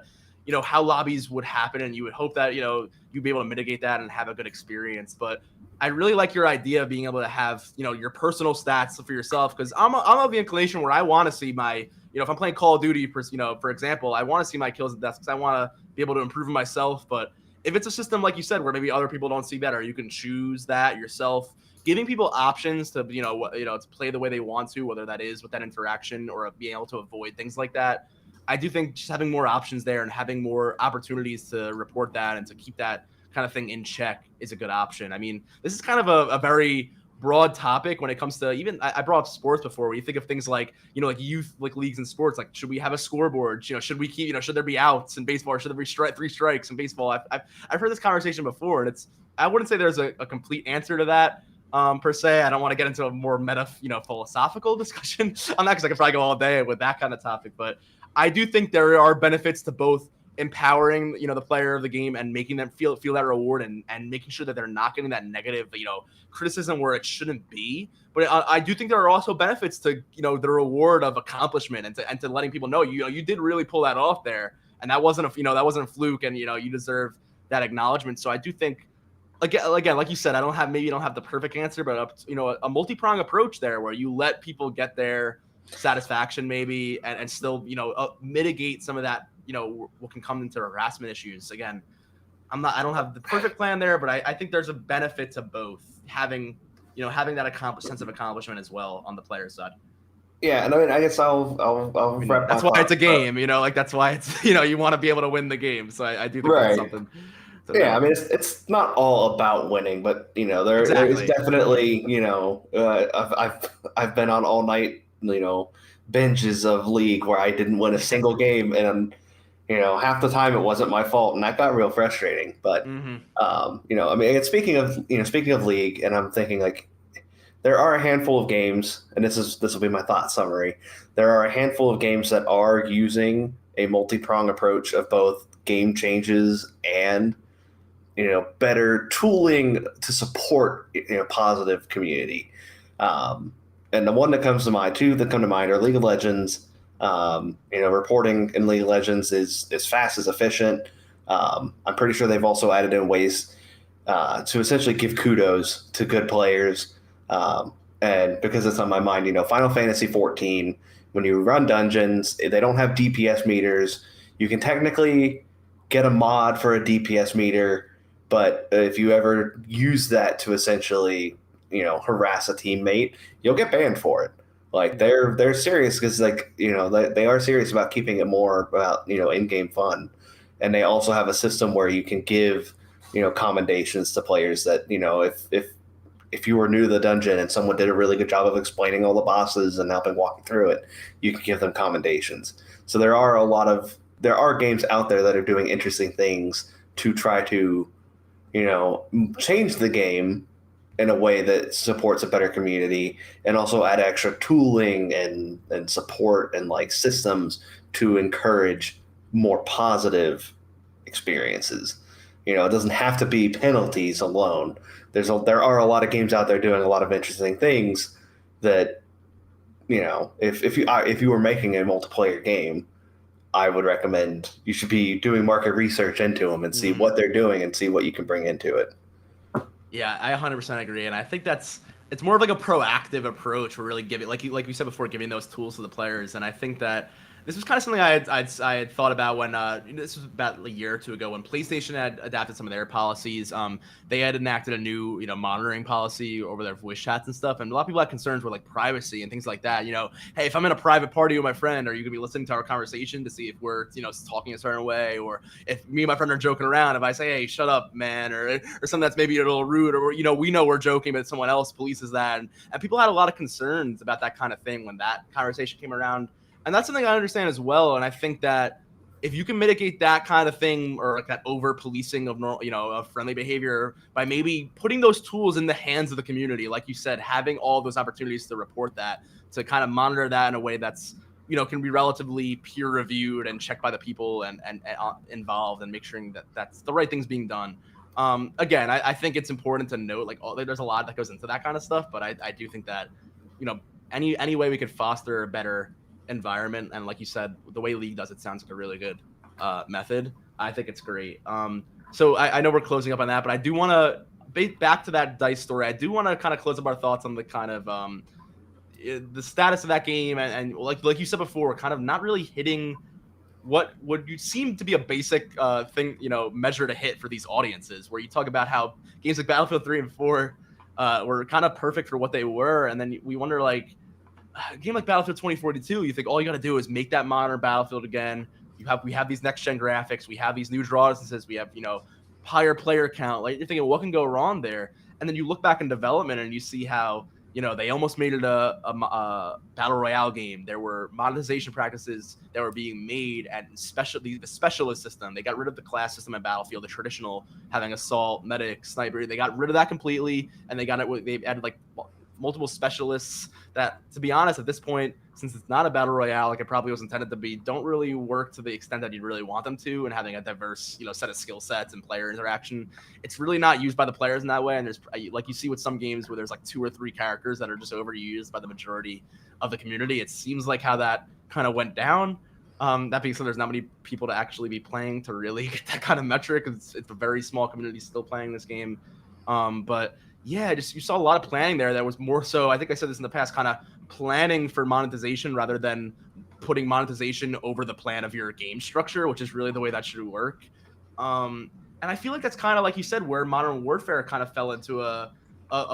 how lobbies would happen. And you would hope that, you'd be able to mitigate that and have a good experience. But I really like your idea of being able to have, your personal stats for yourself. Cause I'm of the inclination where I want to see my, if I'm playing Call of Duty, for example, I want to see my kills and deaths because I want to be able to improve myself. But if it's a system like you said, where maybe other people don't see that, or you can choose that yourself, giving people options to to play the way they want to, whether that is with that interaction or being able to avoid things like that. I do think just having more options there and having more opportunities to report that and to keep that kind of thing in check is a good option. I mean, this is kind of a very broad topic when it comes to even I brought up sports before where you think of things like like youth like leagues and sports, like should we have a scoreboard, should we keep should there be outs in baseball, or should there be three strikes in baseball? I've heard this conversation before, and I wouldn't say there's a complete answer to that per se. I don't want to get into a more meta philosophical discussion on that because I could probably go all day with that kind of topic, but I do think there are benefits to both empowering the player of the game and making them feel that reward, and making sure that they're not getting that negative criticism where it shouldn't be. But I do think there are also benefits to the reward of accomplishment, and to letting people know you did really pull that off there, and that wasn't a fluke, and you deserve that acknowledgement. So I do think, again, like you said, maybe you don't have the perfect answer, but a multi-pronged approach there where you let people get their satisfaction maybe, and still mitigate some of that what can come into harassment issues. Again, I don't have the perfect plan there, but I think there's a benefit to both having that sense of accomplishment as well on the player side. yeah, and I mean, I guess I'll wrap my That's why it's thoughts a up. game, like that's why it's you want to be able to win the game. So I do think that's Right. something to Yeah, I note. mean, it's not all about winning, but there is Exactly. definitely I've been on all night binges of League where I didn't win a single game, and half the time it wasn't my fault, and that got real frustrating. But Hmm. I mean, and speaking of League, and I'm thinking like there are a handful of games, and this will be my thought summary. There are a handful of games that are using a multi-prong approach of both game changes and better tooling to support positive community. And the one that comes to mind, two that come to mind, are League of Legends. Reporting in League of Legends is fast, as efficient. I'm pretty sure they've also added in ways to essentially give kudos to good players. And because it's on my mind, Final Fantasy 14, when you run dungeons, they don't have DPS meters. You can technically get a mod for a DPS meter, but if you ever use that to essentially, harass a teammate, you'll get banned for it. Like they're serious because they are serious about keeping it more about in-game fun, and they also have a system where you can give commendations to players that if you were new to the dungeon and someone did a really good job of explaining all the bosses and helping walk you through it, you can give them commendations. So there are games out there that are doing interesting things to try to change the game in a way that supports a better community, and also add extra tooling and support and like systems to encourage more positive experiences. It doesn't have to be penalties alone. There are a lot of games out there doing a lot of interesting things that if you were making a multiplayer game, I would recommend you should be doing market research into them and see Mhm. what they're doing and see what you can bring into it. Yeah, I 100% agree, and I think it's more of like a proactive approach. We're really giving, like you said before, giving those tools to the players, and I think that this was kind of something I had thought about when this was about a year or two ago when PlayStation had adapted some of their policies. They had enacted a new monitoring policy over their voice chats and stuff, and a lot of people had concerns with like privacy and things like that. Hey, if I'm in a private party with my friend, are you gonna be listening to our conversation to see if we're talking a certain way, or if me and my friend are joking around, if I say, "Hey, shut up, man," or something that's maybe a little rude, or we know we're joking, but someone else polices that, and people had a lot of concerns about that kind of thing when that conversation came around, and that's something I understand as well. And I think that if you can mitigate that kind of thing or like that over policing of of friendly behavior by maybe putting those tools in the hands of the community, like you said, having all those opportunities to report that, to kind of monitor that in a way that's can be relatively peer reviewed and checked by the people and involved, and make sure that that's the right things being done. Again, I think it's important to note like there's a lot that goes into that kind of stuff, but I do think that you know any way we could foster a better environment, and like you said, the way League does it sounds like a really good method. I think it's great. So I know we're closing up on that, but I do want to back to that dice story. I do want to kind of close up our thoughts on the kind of the status of that game, and like you said before, kind of not really hitting what would you seem to be a basic thing, measure to hit for these audiences, where you talk about how games like Battlefield 3 and 4 were kind of perfect for what they were, and then we wonder like a game like Battlefield 2042, you think all you got to do is make that modern Battlefield again. We have these next gen graphics, we have these new draw distances, we have higher player count. Like you're thinking, what can go wrong there? And then you look back in development and you see how they almost made it a battle royale game. There were monetization practices that were being made, and the specialist system. They got rid of the class system in Battlefield, the traditional having assault, medic, sniper. They got rid of that completely, and they got it. They added like multiple specialists that, to be honest, at this point, since it's not a battle royale like it probably was intended to be, don't really work to the extent that you'd really want them to. And having a diverse, set of skill sets and player interaction, it's really not used by the players in that way. And there's like you see with some games where there's like 2 or 3 characters that are just overused by the majority of the community. It seems like how that kind of went down. That being said, there's not many people to actually be playing to really get that kind of metric. It's a very small community still playing this game. But yeah, just you saw a lot of planning there that was more so, I think I said this in the past, kind of planning for monetization rather than putting monetization over the plan of your game structure, which is really the way that should work. And I feel like that's kind of like you said, where Modern Warfare kind of fell into a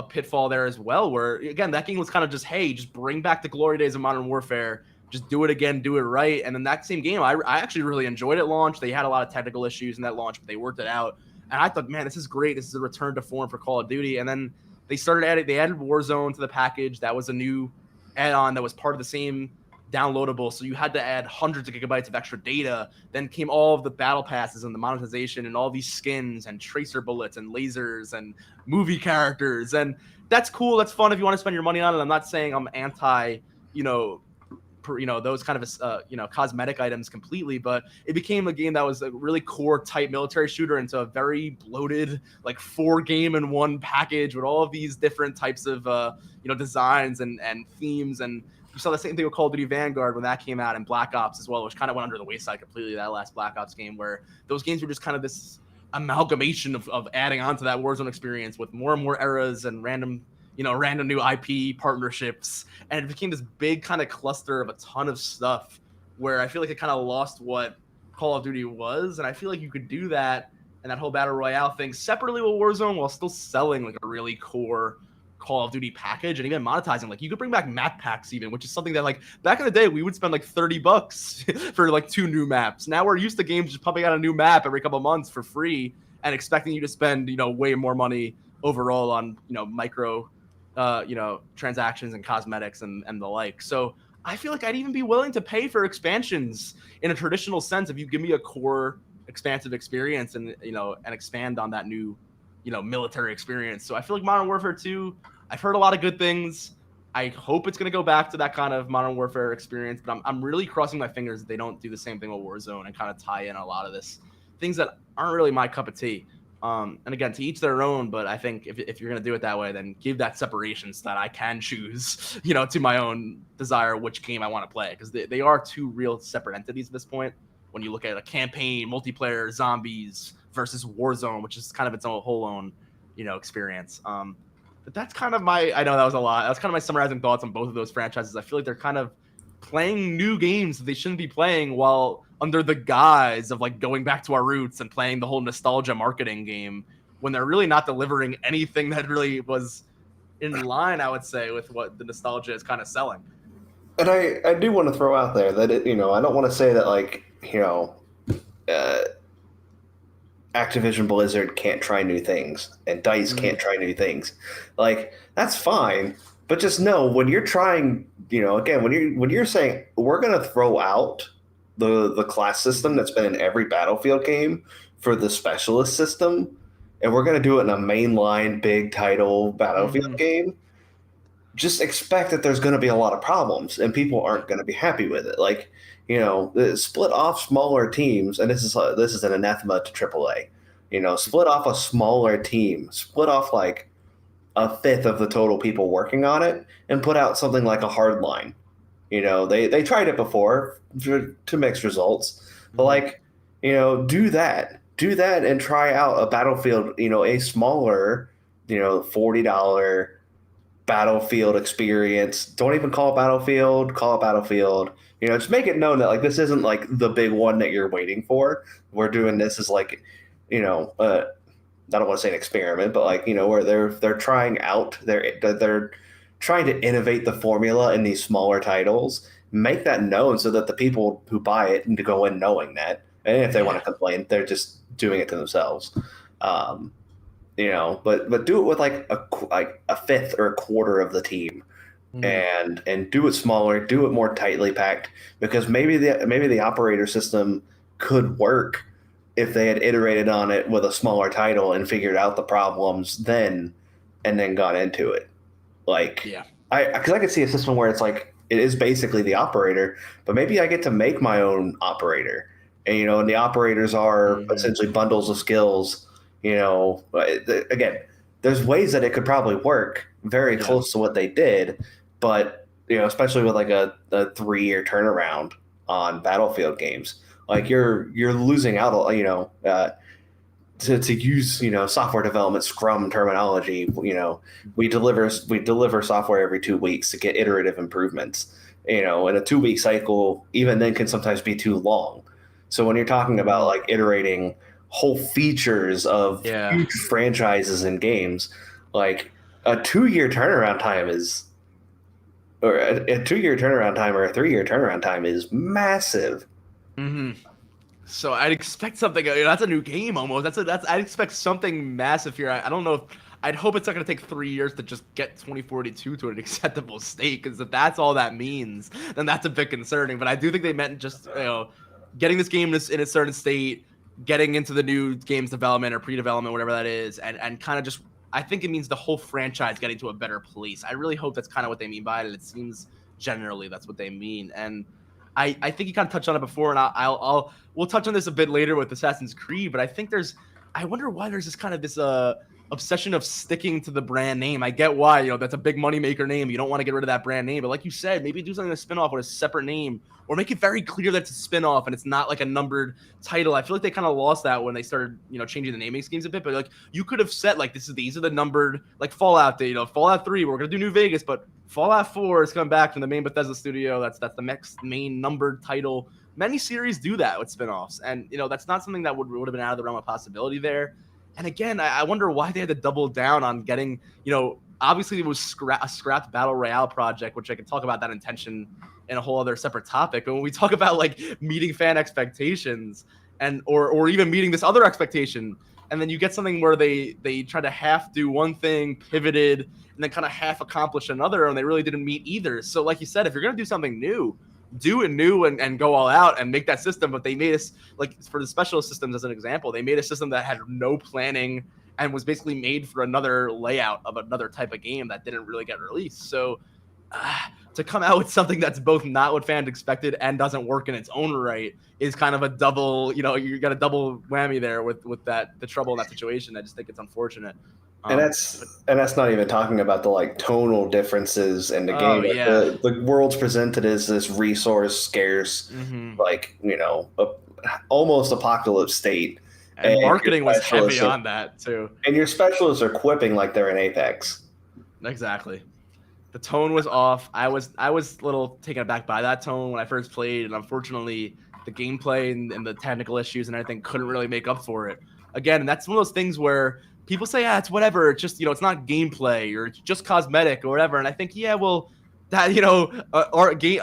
pitfall there as well, where again, that game was kind of just, hey, just bring back the glory days of Modern Warfare, just do it again, do it right. And then that same game, I actually really enjoyed at launch. They had a lot of technical issues in that launch, but they worked it out. And I thought, man, this is great. This is a return to form for Call of Duty. And then they added Warzone to the package. That was a new add-on that was part of the same downloadable. So you had to add hundreds of gigabytes of extra data. Then came all of the battle passes and the monetization and all these skins and tracer bullets and lasers and movie characters. And that's cool. That's fun if you want to spend your money on it. I'm not saying I'm anti, those kind of cosmetic items completely, but it became a game that was a really core type military shooter into a very bloated like 4 game in 1 package with all of these different types of designs and themes. And you saw the same thing with Call of Duty Vanguard when that came out, and Black Ops as well, which kind of went under the wayside completely, that last Black Ops game, where those games were just kind of this amalgamation of adding on to that Warzone experience with more and more eras and random new IP partnerships, and it became this big kind of cluster of a ton of stuff where I feel like it kind of lost what Call of Duty was. And I feel like you could do that and that whole battle royale thing separately with Warzone while still selling like a really core Call of Duty package and even monetizing. Like you could bring back map packs even, which is something that like back in the day we would spend like $30 for like 2 new maps. Now we're used to games just pumping out a new map every couple months for free and expecting you to spend way more money overall on micro transactions and cosmetics and the like. So I feel like I'd even be willing to pay for expansions in a traditional sense if you give me a core expansive experience and and expand on that new military experience. So I feel like Modern Warfare 2, I've heard a lot of good things. I hope it's going to go back to that kind of Modern Warfare experience, but I'm really crossing my fingers that they don't do the same thing with Warzone and kind of tie in a lot of this things that aren't really my cup of tea. And again, to each their own, but I think if you're going to do it that way, then give that separation so that I can choose, to my own desire, which game I want to play. Because they are two real separate entities at this point. When you look at a campaign, multiplayer, zombies versus Warzone, which is kind of its own whole own, experience. But that's kind of I know that was a lot. That's kind of my summarizing thoughts on both of those franchises. I feel like they're kind of playing new games that they shouldn't be playing while under the guise of like going back to our roots and playing the whole nostalgia marketing game when they're really not delivering anything that really was in line, I would say, with what the nostalgia is kind of selling. And I do want to throw out there that I don't want to say that like uh, Activision Blizzard can't try new things and DICE can't try new things. Like that's fine, but just know when you're trying, again when you're saying we're going to throw out the class system that's been in every Battlefield game for the specialist system, and we're going to do it in a mainline big title Battlefield game, just expect that there's going to be a lot of problems and people aren't going to be happy with it. Like, split off smaller teams, and this is an anathema to AAA. Split off a smaller team, split off like a fifth of the total people working on it, and put out something like a Hardline. They tried it before to mixed results, but like, do that, and try out a Battlefield. A smaller, $40 Battlefield experience. Don't even call it Battlefield. Call it Battlefield. Just make it known that like this isn't like the big one that you're waiting for. We're doing this as like, I don't want to say an experiment, but like where they're trying out. They're trying to innovate the formula in these smaller titles. Make that known so that the people who buy it need to go in knowing that. And if they want to complain, they're just doing it to themselves. But do it with like a fifth or a quarter of the team, and do it smaller, do it more tightly packed, because maybe the operator system could work if they had iterated on it with a smaller title and figured out the problems then, and then got into it. Like, because I could see a system where it's like it is basically the operator, but maybe I get to make my own operator, and the operators are essentially bundles of skills. Again, there's ways that it could probably work very close to what they did, but especially with like a 3-year turnaround on Battlefield games, like you're losing out. To use software development Scrum terminology, we deliver software every 2 weeks to get iterative improvements. And a 2-week cycle even then can sometimes be too long. So when you're talking about like iterating whole features of huge franchises and games, like a 2-year turnaround time or a 2-year turnaround time or a 3-year turnaround time is massive. So I'd expect something. That's a new game almost. I'd expect something massive here. I don't know if I'd hope it's not going to take 3 years to just get 2042 to an acceptable state. Because if that's all that means, then that's a bit concerning. But I do think they meant just getting this game in a certain state, getting into the new game's development or pre-development, whatever that is, and kind of just. I think it means the whole franchise getting to a better place. I really hope that's kind of what they mean by it. And it seems generally that's what they mean. And I think you kind of touched on it before, and we'll touch on this a bit later with Assassin's Creed. But I think I wonder why there's this kind of this obsession of sticking to the brand name. I get why, that's a big moneymaker name. You don't want to get rid of that brand name. But like you said, maybe do something to spin off with a separate name, or make it very clear that it's a spin-off and it's not like a numbered title. I feel like they kind of lost that when they started, changing the naming schemes a bit. But like you could have said like these are the numbered, like Fallout, Fallout 3, we're gonna do New Vegas, but Fallout 4 is coming back from the main Bethesda studio. That's the next main numbered title. Many series do that with spin-offs, and that's not something that would have been out of the realm of possibility there. And again, I wonder why they had to double down on getting, obviously it was a scrapped battle royale project, which I can talk about that intention in a whole other separate topic. But when we talk about like meeting fan expectations or even meeting this other expectation, and then you get something where they try to half do one thing, pivoted, and then kind of half accomplish another, and they really didn't meet either. So like you said, if you're going to do something new, do it new and go all out and make that system. But they made us, like for the specialist systems as an example, they made a system that had no planning and was basically made for another layout of another type of game that didn't really get released. So to come out with something that's both not what fans expected and doesn't work in its own right is kind of a double, you got a double whammy there with the trouble in that situation. I just think it's unfortunate. And that's not even talking about the like tonal differences in the Oh game. Like yeah. the world's presented as this resource scarce, like almost apocalypse state, And marketing was heavy are, on that too. And your specialists are quipping like they're in Apex. Exactly. The tone was off. I was a little taken aback by that tone when I first played, and unfortunately, the gameplay and the technical issues and everything couldn't really make up for it. Again, that's one of those things where people say, it's whatever. It's just, it's not gameplay or it's just cosmetic or whatever. And I think, yeah, well, that,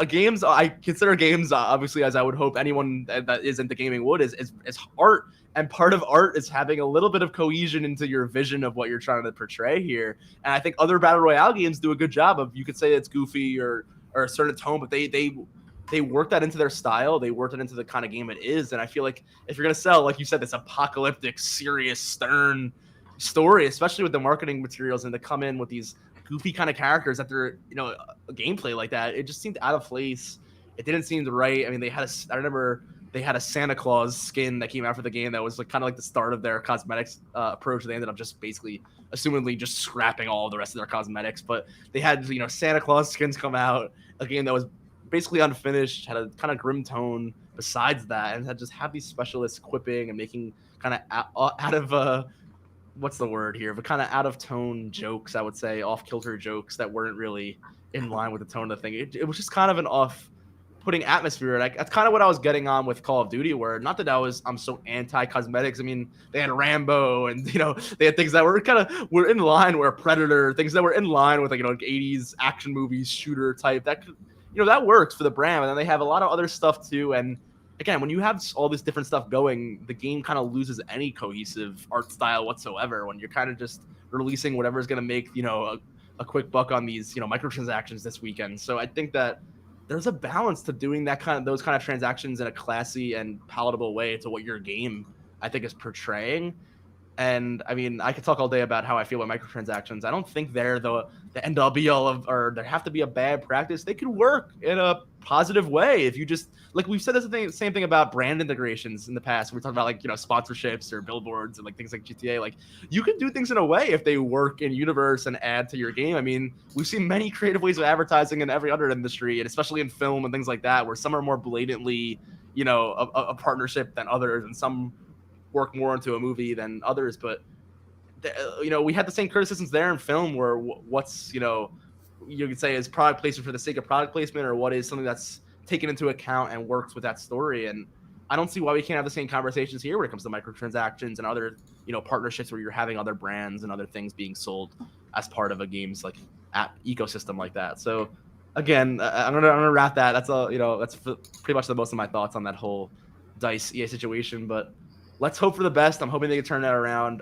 games, I consider games, obviously, as I would hope anyone that is into gaming would, is art. And part of art is having a little bit of cohesion into your vision of what you're trying to portray here. And I think other Battle Royale games do a good job of, you could say it's goofy or a certain tone, but they work that into their style. They work it into the kind of game it is. And I feel like if you're going to sell, like you said, this apocalyptic, serious, stern story, especially with the marketing materials, and to come in with these goofy kind of characters that they're, a gameplay like that, it just seemed out of place. It didn't seem right. I mean, I remember they had a Santa Claus skin that came out for the game that was like kind of like the start of their cosmetics approach. They ended up just basically, assumedly, just scrapping all the rest of their cosmetics. But they had, Santa Claus skins come out, a game that was basically unfinished, had a kind of grim tone besides that, and had just have these specialists quipping and making kind of out of what's the word here, but kind of out of tone jokes, I would say, off kilter jokes that weren't really in line with the tone of the thing. It was just kind of an off putting atmosphere. Like, that's kind of what I was getting on with Call of Duty, where not that I'm so anti cosmetics. I mean, they had Rambo and, they had things that were in line, where Predator, things that were in line with like 80s action movies, shooter type that could, that works for the brand. And then they have a lot of other stuff too. And again, when you have all this different stuff going, the game kind of loses any cohesive art style whatsoever when you're kind of just releasing whatever's going to make, a quick buck on these, microtransactions this weekend. So I think that there's a balance to doing those kind of transactions in a classy and palatable way to what your game, I think, is portraying. And I mean, I could talk all day about how I feel about microtransactions. I don't think they're the end all be all of, or there have to be a bad practice. They could work in a positive way if you just, like we've said the same thing about brand integrations in the past. We talked about sponsorships or billboards and things like GTA. Like, you can do things in a way if they work in universe and add to your game. I mean, we've seen many creative ways of advertising in every other industry, and especially in film and things like that, where some are more blatantly, a partnership than others, and some work more into a movie than others. But we had the same criticisms there in film, where what's you could say is product placement for the sake of product placement, or what is something that's taken into account and works with that story. And I don't see why we can't have the same conversations here when it comes to microtransactions and other partnerships where you're having other brands and other things being sold as part of a game's app ecosystem like that. So again, I'm gonna wrap that. That's all. That's pretty much the most of my thoughts on that whole DICE EA situation. But let's hope for the best. I'm hoping they can turn that around.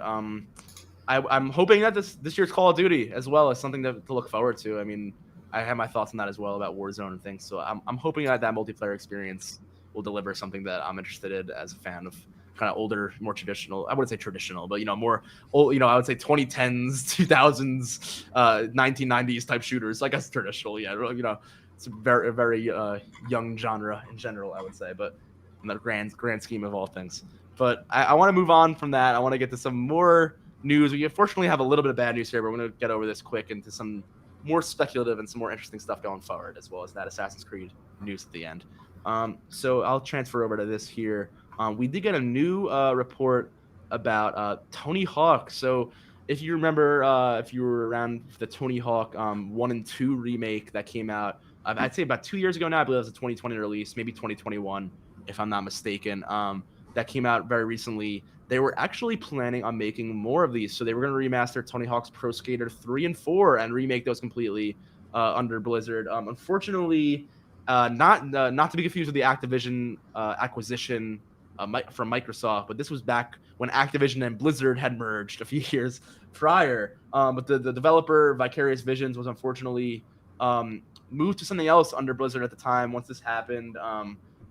I'm hoping that this year's Call of Duty as well is something to look forward to. I mean, I have my thoughts on that as well about Warzone and things. So I'm hoping that multiplayer experience will deliver something that I'm interested in as a fan of kind of older, more traditional. I wouldn't say traditional, but more old. I would say 2010s, 2000s, 1990s type shooters. I guess traditional. Yeah, it's a very very young genre in general, I would say, but in the grand scheme of all things. But I want to move on from that. I want to get to some more news. We unfortunately have a little bit of bad news here, but we're going to get over this quick into some more speculative and some more interesting stuff going forward, as well as that Assassin's Creed news at the end. So I'll transfer over to this here. We did get a new report about Tony Hawk. So if you remember, if you were around the Tony Hawk 1 and 2 remake that came out, I'd say about 2 years ago now. I believe it was a 2020 release, maybe 2021, if I'm not mistaken. That came out very recently. They were actually planning on making more of these. So they were going to remaster Tony Hawk's Pro Skater 3 and 4 and remake those completely under Blizzard. Unfortunately, not to be confused with the Activision acquisition from Microsoft, but this was back when Activision and Blizzard had merged a few years prior. But the developer, Vicarious Visions, was unfortunately moved to something else under Blizzard at the time. Once this happened,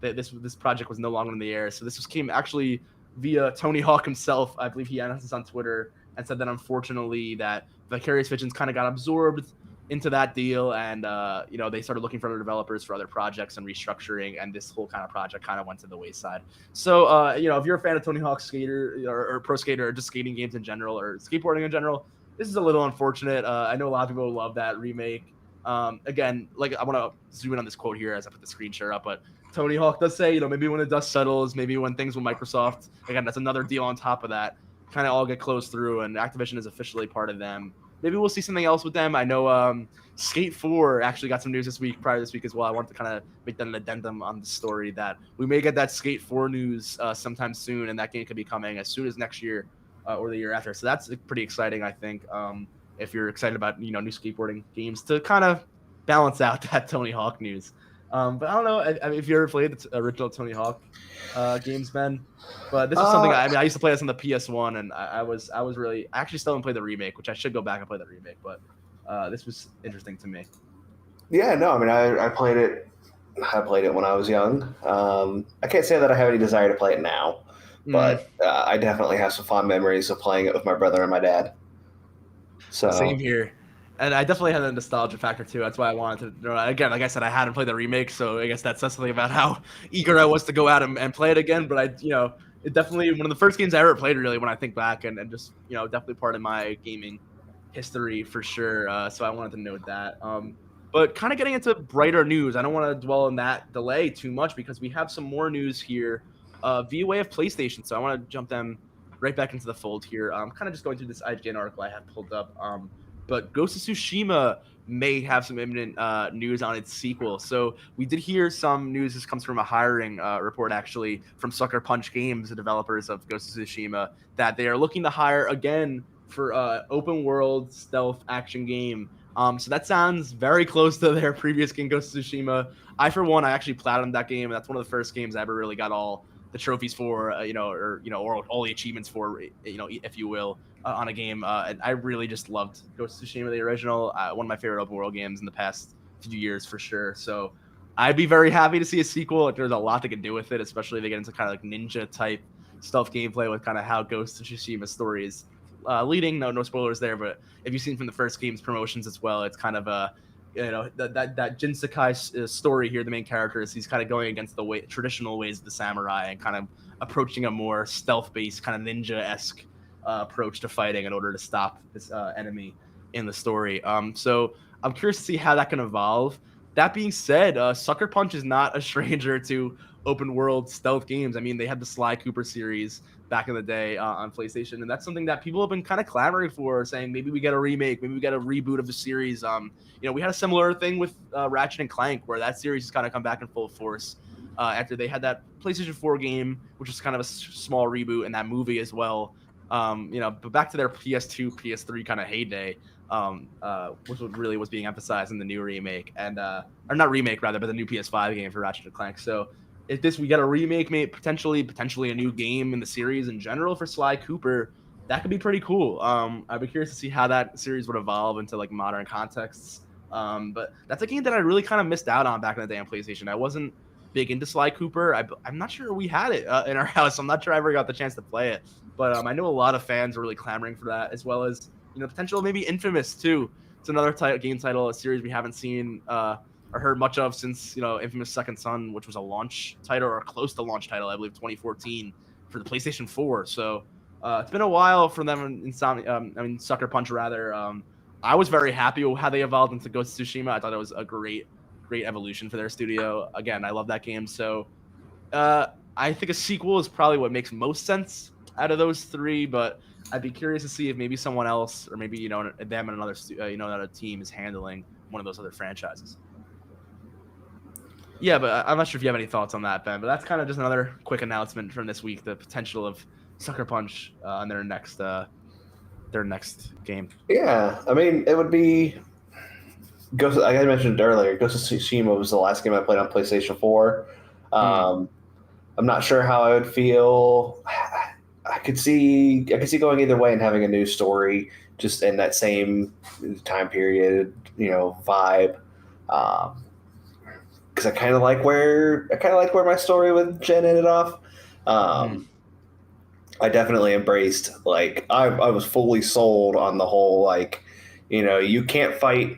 this project was no longer in the air. So this came actually via Tony Hawk himself. I believe he announced this on Twitter and said that unfortunately that Vicarious Visions kind of got absorbed into that deal, and they started looking for other developers for other projects and restructuring, and this whole kind of project kind of went to the wayside. So if you're a fan of Tony Hawk's Skater or Pro Skater or just skating games in general or skateboarding in general, this is a little unfortunate. I know a lot of people love that remake. Again, like I want to zoom in on this quote here as I put the screen share up, but Tony Hawk does say, maybe when the dust settles, maybe when things with Microsoft, again, that's another deal on top of that, kind of all get closed through, and Activision is officially part of them. Maybe we'll see something else with them. I know Skate 4 actually got some news prior to this week as well. I wanted to kind of make that an addendum on the story that we may get that Skate 4 news sometime soon, and that game could be coming as soon as next year or the year after. So that's pretty exciting, I think, if you're excited about, new skateboarding games to kind of balance out that Tony Hawk news. But I don't know if you ever played the original Tony Hawk games, Ben. But this is something I used to play this on the PS1, and I actually still haven't played the remake, which I should go back and play the remake. But this was interesting to me. Yeah, no, I mean, I played it. I played it when I was young. I can't say that I have any desire to play it now, but I definitely have some fond memories of playing it with my brother and my dad. So same here. And I definitely had a nostalgia factor too. That's why I wanted to. Again, like I said, I hadn't played the remake, so I guess that says something about how eager I was to go out and play it again. But it definitely one of the first games I ever played. Really, when I think back, and just definitely part of my gaming history for sure. So I wanted to note that. But kind of getting into brighter news, I don't want to dwell on that delay too much because we have some more news here via way of PlayStation. So I want to jump them right back into the fold here. Kind of just going through this IGN article I have pulled up. But Ghost of Tsushima may have some imminent news on its sequel. So we did hear some news. This comes from a hiring report, actually, from Sucker Punch Games, the developers of Ghost of Tsushima, that they are looking to hire again for open world stealth action game. So that sounds very close to their previous game, Ghost of Tsushima. For one, I actually platinumed that game. That's one of the first games I ever really got all the trophies for, or all the achievements for, if you will, on a game. And I really just loved Ghost of Tsushima, the original, one of my favorite open world games in the past few years for sure. So I'd be very happy to see a sequel. Like, there's a lot they can do with it, especially if they get into kind of like ninja type stealth gameplay with kind of how Ghost of Tsushima story is leading. No spoilers there, but if you've seen from the first game's promotions as well, it's kind of a that Jin Sakai story here. The main character he's kind of going against the traditional ways of the samurai and kind of approaching a more stealth-based kind of ninja-esque approach to fighting in order to stop this enemy in the story. So I'm curious to see how that can evolve. That being said, Sucker Punch is not a stranger to open world stealth games. I mean, they had the Sly Cooper series back in the day on PlayStation, and that's something that people have been kind of clamoring for, saying maybe we get a remake, maybe we get a reboot of the series. We had a similar thing with Ratchet and Clank, where that series has kind of come back in full force after they had that PlayStation 4 game, which was kind of a small reboot, and that movie as well. But back to their PS2, PS3 kind of heyday, which really was being emphasized in the new remake, and or not remake rather, but the new PS5 game for Ratchet and Clank. So if we get a remake, maybe potentially a new game in the series in general for Sly Cooper, that could be pretty cool. I'd be curious to see how that series would evolve into like modern contexts. But that's a game that I really kind of missed out on back in the day on PlayStation. I wasn't big into Sly Cooper. I'm not sure we had it in our house. I'm not sure I ever got the chance to play it. But I know a lot of fans are really clamoring for that, as well as potential maybe Infamous too. It's another game title, a series we haven't seen or heard much of since Infamous Second Son, which was a launch title or close to launch title, I believe 2014 for the PlayStation 4. So it's been a while for them. Sucker Punch rather. I was very happy with how they evolved into Ghost of Tsushima. I thought it was a great evolution for their studio. Again, I love that game. So I think a sequel is probably what makes most sense out of those three, but I'd be curious to see if maybe someone else, or maybe them and another team is handling one of those other franchises. Yeah, but I'm not sure if you have any thoughts on that, Ben. But that's kind of just another quick announcement from this week: the potential of Sucker Punch on their next game. Yeah, I mean, it would be Ghost. Like I mentioned earlier, Ghost of Tsushima was the last game I played on PlayStation 4. I'm not sure how I would feel. I could see going either way and having a new story just in that same time period, vibe. Because I kind of like where my story with Jen ended off. I definitely embraced, I was fully sold on the whole, you can't fight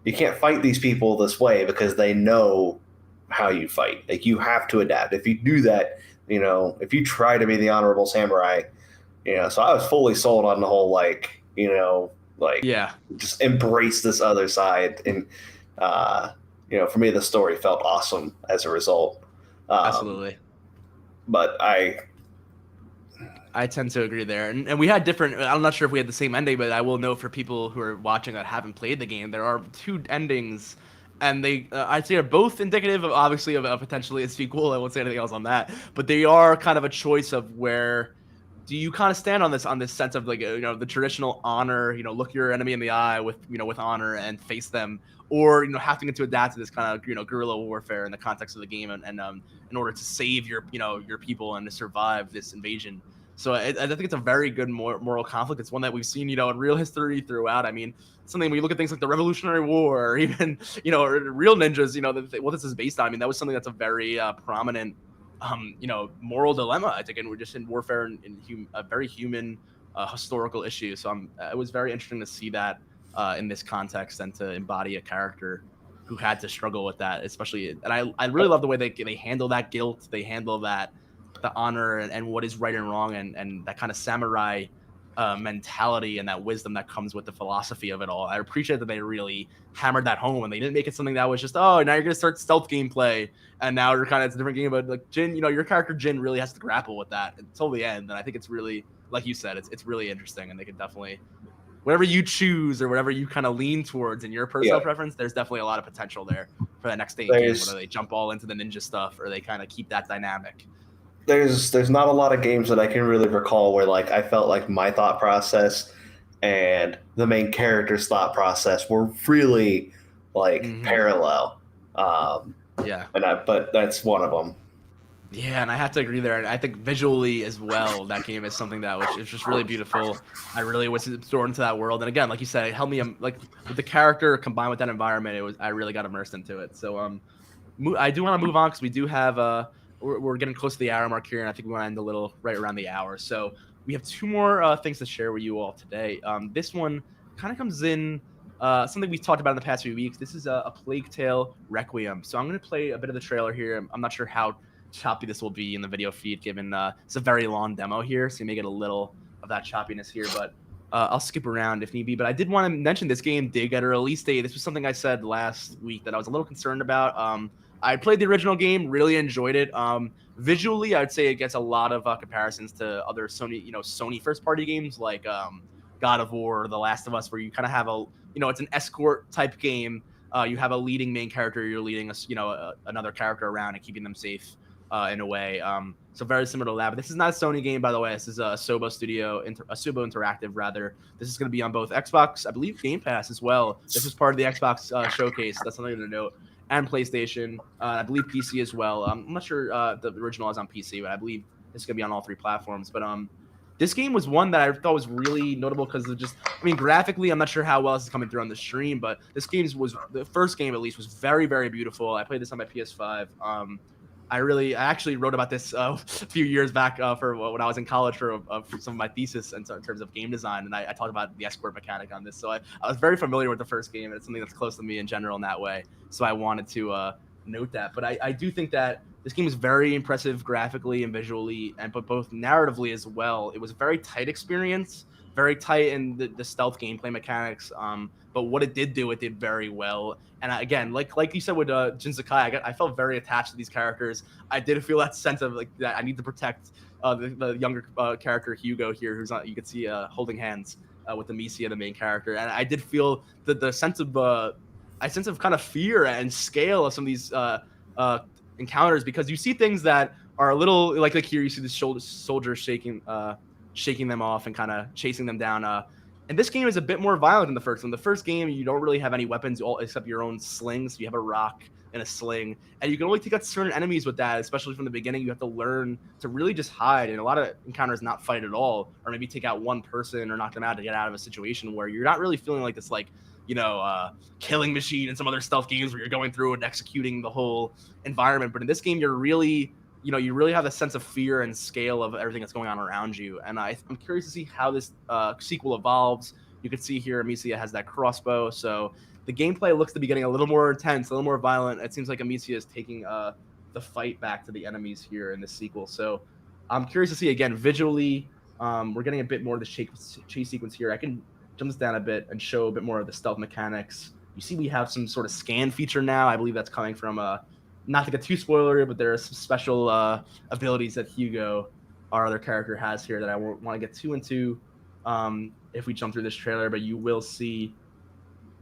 you can't fight these people this way because they know how you fight. Like you have to adapt. If you do that, if you try to be the honorable samurai, so I was fully sold on the whole like Yeah, just embrace this other side, and for me the story felt awesome as a result. Um, absolutely. but I tend to agree there. And we had different, I'm not sure if we had the same ending, but I will note for people who are watching that haven't played the game, there are two endings. And I'd say, are both indicative of obviously of potentially a sequel. I won't say anything else on that, but they are kind of a choice of where do you kind of stand on this sense of like the traditional honor, look your enemy in the eye with with honor and face them, or having to adapt to this kind of guerrilla warfare in the context of the game, and in order to save your people and to survive this invasion. So I think it's a very good moral conflict. It's one that we've seen in real history throughout. I mean, something when you look at things like the Revolutionary War, or even real ninjas, what this is based on. I mean, that was something that's a very prominent moral dilemma. I think, and we're just in warfare in a very human historical issue. So it was very interesting to see that in this context and to embody a character who had to struggle with that, especially. And I really love the way they handle that guilt. They handle that the honor and what is right and wrong, and that kind of samurai mentality and that wisdom that comes with the philosophy of it all. I appreciate that they really hammered that home and they didn't make it something that was just, oh, now you're gonna start stealth gameplay and now you're kind of, it's a different game. But like Jin, your character Jin really has to grapple with that until the end. And I think it's really, like you said, it's really interesting, and they can definitely, whatever you choose or whatever you kind of lean towards in your personal yeah, preference, there's definitely a lot of potential there for that next day game, whether there's they jump all into the ninja stuff or they kind of keep that dynamic. there's not a lot of games that I can really recall where like I felt like my thought process and the main character's thought process were really like Mm-hmm. parallel. Yeah. But that's one of them. Yeah, and I have to agree there. And I think visually as well, that game is something that was it's just really beautiful. I really was absorbed into that world. And again, like you said, it helped me like with the character combined with that environment. I really got immersed into it. So I do want to move on because we do have we're getting close to the hour mark here, and I think we want to end a little right around the hour. So we have two more things to share with you all today. This one kind of comes in something we've talked about in the past few weeks. This is a Plague Tale Requiem. So I'm going to play a bit of the trailer here. I'm not sure how choppy this will be in the video feed, given it's a very long demo here, so you may get a little of that choppiness here, but I'll skip around if need be. But I did want to mention this game did get a release date. This was something I said last week that I was a little concerned about. I played the original game, really enjoyed it. Visually, I'd say it gets a lot of comparisons to other Sony first-party games like God of War or The Last of Us, where you kind of have it's an escort type game. You have a leading main character. You're leading another character around and keeping them safe in a way. So very similar to that. But this is not a Sony game, by the way. This is a Asobo Interactive, rather. This is going to be on both Xbox, I believe, Game Pass as well. This is part of the Xbox showcase. That's something to note. And PlayStation, I believe PC as well. I'm not sure the original is on PC, but I believe this is going to be on all three platforms. But this game was one that I thought was really notable because of just, I mean, graphically, I'm not sure how well this is coming through on the stream, but this game was, the first game at least, was very, very beautiful. I played this on my PS5. I actually wrote about this a few years back for when I was in college for some of my thesis in terms of game design, and I talked about the escort mechanic on this. So I was very familiar with the first game, and it's something that's close to me in general in that way. So I wanted to note that. But I do think that this game is very impressive graphically and visually, but both narratively as well. It was a very tight experience, very tight in the stealth gameplay mechanics. But what it did do, it did very well. And again, like you said with Jin Sakai, I felt very attached to these characters. I did feel that sense of like that I need to protect the younger character Hugo here, who's not, you could see holding hands with the Misia, the main character, and I did feel the sense of kind of fear and scale of some of these encounters, because you see things that are a little like here you see the soldiers shaking them off and kind of chasing them down. And this game is a bit more violent than the first one. The first game, you don't really have any weapons except your own slings. You have a rock and a sling, and you can only take out certain enemies with that, especially from the beginning. You have to learn to really just hide, and a lot of encounters not fight at all, or maybe take out one person or knock them out to get out of a situation where you're not really feeling like this, killing machine in some other stealth games where you're going through and executing the whole environment. But in this game, you're really you really have a sense of fear and scale of everything that's going on around you. And I'm curious to see how this sequel evolves, You can see here Amicia has that crossbow, so the gameplay looks to be getting a little more intense, a little more violent. It seems like Amicia is taking the fight back to the enemies here in the sequel. So I'm curious to see again visually. We're getting a bit more of the chase sequence here. I can jump this down a bit and show a bit more of the stealth mechanics. You see, we have some sort of scan feature now. I believe that's coming from not to get too spoilery, but there are some special abilities that Hugo, our other character, has here that I won't want to get too into if we jump through this trailer. But you will see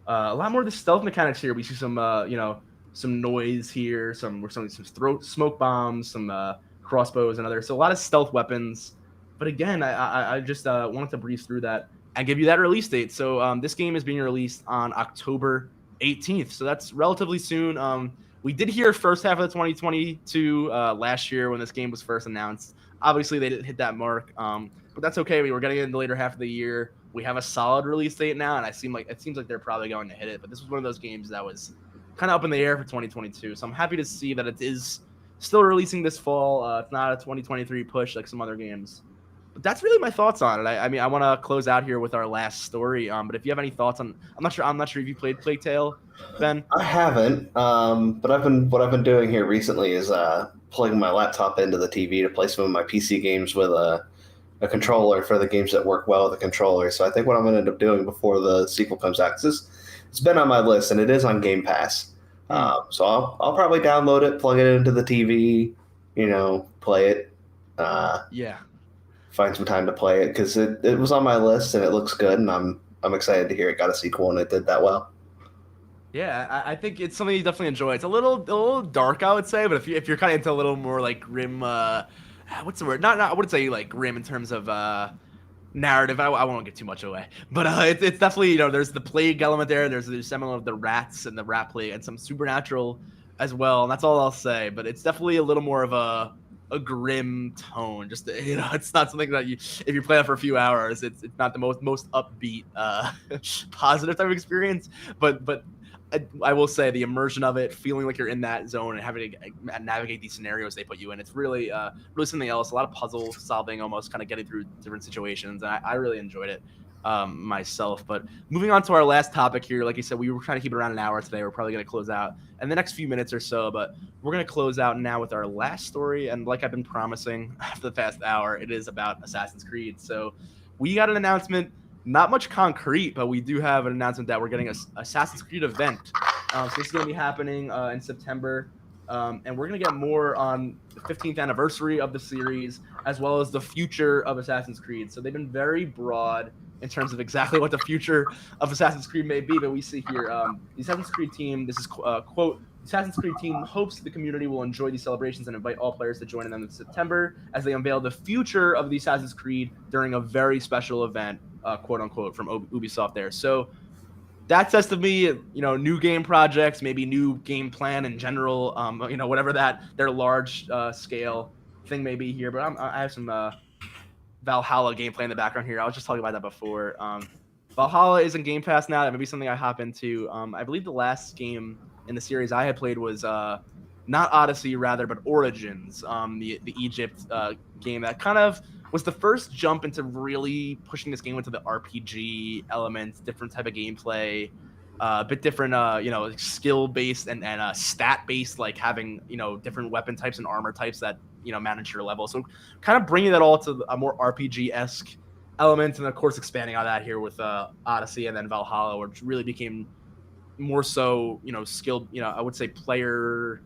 a lot more of the stealth mechanics here. We see some, some noise here, some throat smoke bombs, some crossbows, and others. So a lot of stealth weapons. But again, I just wanted to breeze through that and give you that release date. So this game is being released on October 18th. So that's relatively soon. We did hear first half of the 2022 last year when this game was first announced. Obviously, they didn't hit that mark, but that's okay. We were getting into the later half of the year. We have a solid release date now, and it seems like they're probably going to hit it. But this was one of those games that was kind of up in the air for 2022. So I'm happy to see that it is still releasing this fall. It's not a 2023 push like some other games. But that's really my thoughts on it. I mean, I want to close out here with our last story. But if you have any thoughts on, I'm not sure if you played Plague Tale, Ben. I haven't, but what I've been doing here recently is plugging my laptop into the TV to play some of my PC games with a controller for the games that work well with a controller. So I think what I'm going to end up doing before the sequel comes out, because it's been on my list and it is on Game Pass. So I'll probably download it, plug it into the TV, play it. Yeah. Find some time to play it because it was on my list and it looks good, and I'm excited to hear it got a sequel and it did that well. Yeah, I think it's something you definitely enjoy. It's a little dark, I would say, but if you're kind of into a little more like grim, what's the word? Not I wouldn't say like grim in terms of narrative. I won't get too much away, but it's definitely there's the plague element there. There's some of the rats and the rat plague and some supernatural as well, and that's all I'll say. But it's definitely a little more of a grim tone. Just it's not something that if you play it for a few hours, it's not the most upbeat, positive type of experience. But I will say the immersion of it, feeling like you're in that zone and having to navigate these scenarios they put you in, it's really something else. A lot of puzzle solving, almost kind of getting through different situations. And I really enjoyed it myself. But moving on to our last topic here, like you said, we were trying to keep it around an hour today. We're probably going to close out in the next few minutes or so, but we're going to close out now with our last story. And like I've been promising for the past hour, it is about Assassin's Creed. So we got an announcement, not much concrete, but we do have an announcement that we're getting an Assassin's Creed event. So this is going to be happening in September. And we're going to get more on the 15th anniversary of the series, as well as the future of Assassin's Creed. So they've been very broad in terms of exactly what the future of Assassin's Creed may be. But we see here, the Assassin's Creed team, this is, quote, Assassin's Creed team hopes the community will enjoy these celebrations and invite all players to join them in September as they unveil the future of the Assassin's Creed during a very special event, quote unquote, from Ubisoft there. So that says to me, new game projects, maybe new game plan in general, whatever their large scale thing may be here. But I have some Valhalla gameplay in the background here. I was just talking about that before. Valhalla is in Game Pass now. That may be something I hop into. I believe the last game in the series I had played was not Odyssey, rather, but Origins, the Egypt game that kind of was the first jump into really pushing this game into the RPG elements, different type of gameplay, a bit different, skill-based and stat-based, like having, different weapon types and armor types that, manage your level. So kind of bringing that all to a more RPG-esque element, and of course expanding on that here with Odyssey and then Valhalla, which really became more so, skilled, I would say player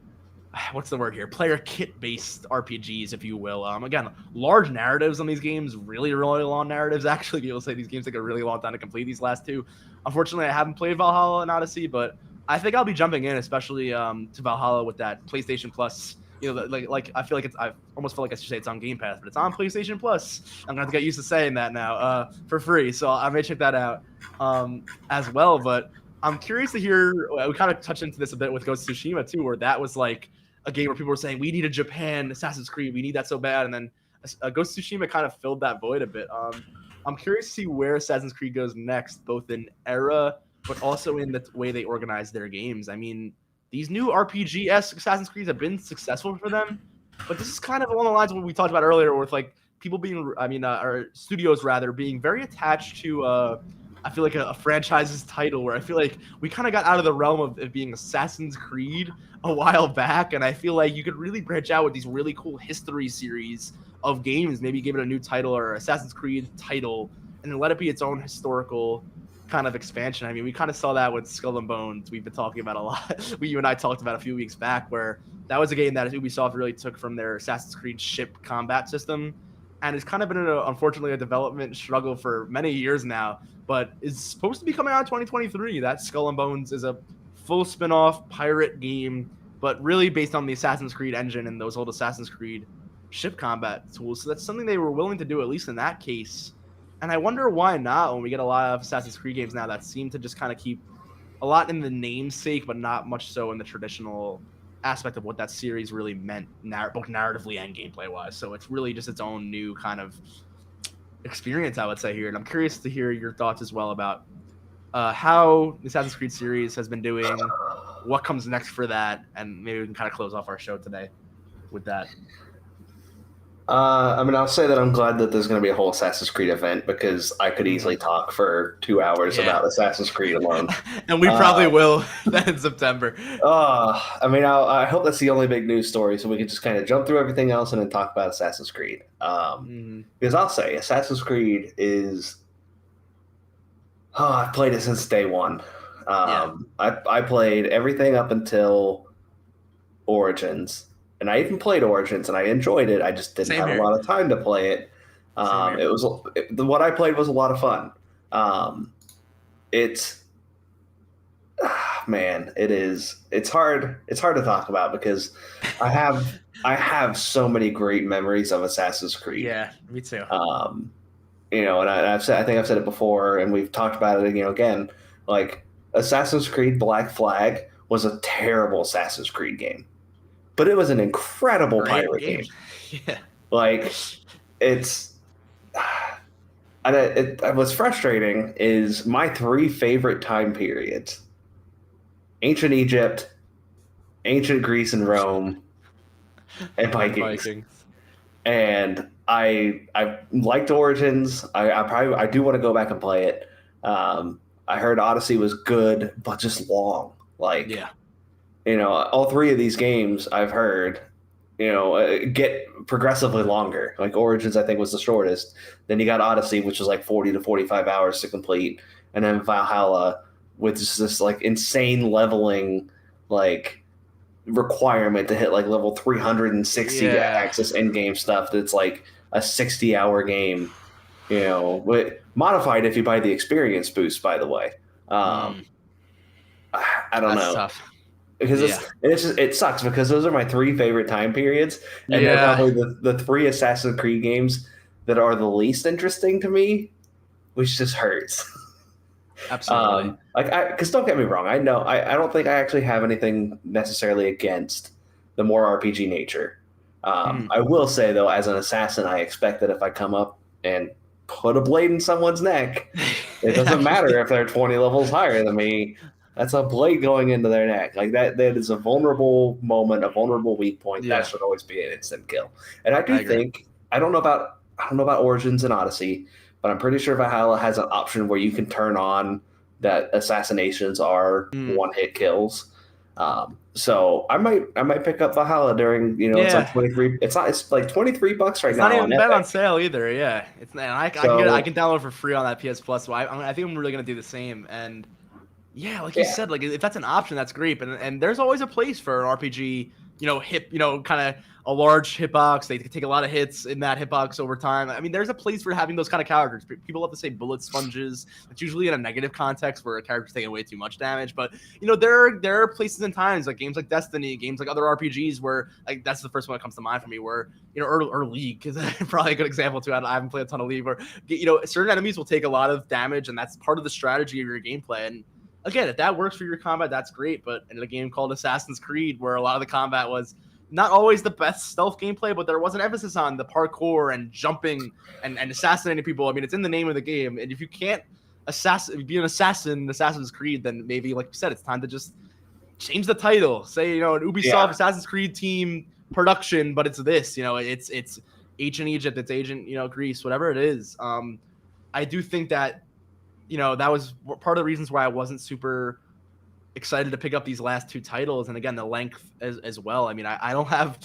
kit-based RPGs, if you will. Again, large narratives on these games, really, really long narratives. Actually, people say these games take a really long time to complete, these last two. Unfortunately, I haven't played Valhalla and Odyssey, but I think I'll be jumping in, especially to Valhalla with that PlayStation Plus. Like I feel like I almost feel like I should say it's on Game Pass, but it's on PlayStation Plus. I'm gonna have to get used to saying that now for free, so I may check that out as well. But I'm curious to hear. We kind of touched into this a bit with Ghost of Tsushima too, where that was like a game where people were saying we need a Japan Assassin's Creed, we need that so bad, and then Ghost of Tsushima kind of filled that void a bit. I'm curious to see where Assassin's Creed goes next, both in era, but also in the way they organize their games. I mean, these new RPG-esque Assassin's Creeds have been successful for them, but this is kind of along the lines of what we talked about earlier with like people being, or studios rather, being very attached to I feel like a franchise's title where I feel like we kind of got out of the realm of it being Assassin's Creed a while back, and I feel like you could really branch out with these really cool history series of games. Maybe give it a new title or Assassin's Creed title, and then let it be its own historical kind of expansion. I mean, we kind of saw that with Skull and Bones. We've been talking about a lot. You and I talked about a few weeks back where that was a game that Ubisoft really took from their Assassin's Creed ship combat system, and it's kind of been unfortunately a development struggle for many years now. But is supposed to be coming out in 2023. That Skull and Bones is a full spin-off pirate game, but really based on the Assassin's Creed engine and those old Assassin's Creed ship combat tools. So that's something they were willing to do, at least in that case. And I wonder why not when we get a lot of Assassin's Creed games now that seem to just kind of keep a lot in the namesake, but not much so in the traditional aspect of what that series really meant, both narratively and gameplay-wise. So it's really just its own new kind of experience, I would say, here. And I'm curious to hear your thoughts as well about how the Assassin's Creed series has been doing, what comes next for that, and maybe we can kind of close off our show today with that. I mean, I'll say that I'm glad that there's going to be a whole Assassin's Creed event because I could easily talk for 2 hours about Assassin's Creed alone. And we probably will in September. I mean, I hope that's the only big news story so we can just kind of jump through everything else and then talk about Assassin's Creed. Because I'll say Assassin's Creed is... I've played it since day one. I played everything up until Origins. And I even played Origins, and I enjoyed it. I just didn't have a lot of time to play it. What I played was a lot of fun. It's hard. It's hard to talk about because I have so many great memories of Assassin's Creed. Yeah, me too. And I think I've said it before, and we've talked about it. Again, like Assassin's Creed Black Flag was a terrible Assassin's Creed game. But it was an incredible pirate game. Yeah. Like, what's frustrating is my 3 favorite time periods: Ancient Egypt, Ancient Greece and Rome, and Vikings. And I liked Origins. I do want to go back and play it. I heard Odyssey was good, but just long. All 3 of these games I've heard, get progressively longer. Like Origins, I think, was the shortest. Then you got Odyssey, which was like 40 to 45 hours to complete. And then Valhalla with just this like insane leveling, like requirement to hit like level 360 to access in-game stuff. That's like a 60-hour game, modified if you buy the experience boost, by the way. I don't know. Tough. Because it sucks because those are my 3 favorite time periods, and they're probably the 3 Assassin's Creed games that are the least interesting to me, which just hurts. Absolutely. Because don't get me wrong, I don't think I actually have anything necessarily against the more RPG nature. I will say though, as an assassin, I expect that if I come up and put a blade in someone's neck, it doesn't matter if they're 20 levels higher than me. That's a blade going into their neck. Like that is a vulnerable moment, a vulnerable weak point. That should always be an instant kill. And I think I don't know about Origins and Odyssey, but I'm pretty sure Valhalla has an option where you can turn on that assassinations are one-hit kills. So I might pick up Valhalla during it's like 23. It's like $23 right now. It's not even bad on sale either. Yeah, it's not. I can download for free on that PS Plus. So I think I'm really gonna do the same. And yeah, like you said, like if that's an option, that's great. And there's always a place for an RPG, kind of a large hitbox. They take a lot of hits in that hitbox over time. I mean, there's a place for having those kind of characters. People love to say bullet sponges. It's usually in a negative context where a character's taking way too much damage. But there are places and times like games like Destiny, games like other RPGs where like that's the first one that comes to mind for me. Where or League is probably a good example too. I haven't played a ton of League where certain enemies will take a lot of damage, and that's part of the strategy of your gameplay. And again, if that works for your combat, that's great. But in a game called Assassin's Creed, where a lot of the combat was not always the best stealth gameplay, but there was an emphasis on the parkour and jumping and assassinating people. I mean, it's in the name of the game. And if you can't be an assassin in Assassin's Creed, then maybe, like you said, it's time to just change the title. Say, an Ubisoft Assassin's Creed team production, but it's this. It's ancient Egypt, it's ancient, Greece, whatever it is. I do think that that was part of the reasons why I wasn't super excited to pick up these last two titles. And again, the length as well. I mean, I don't have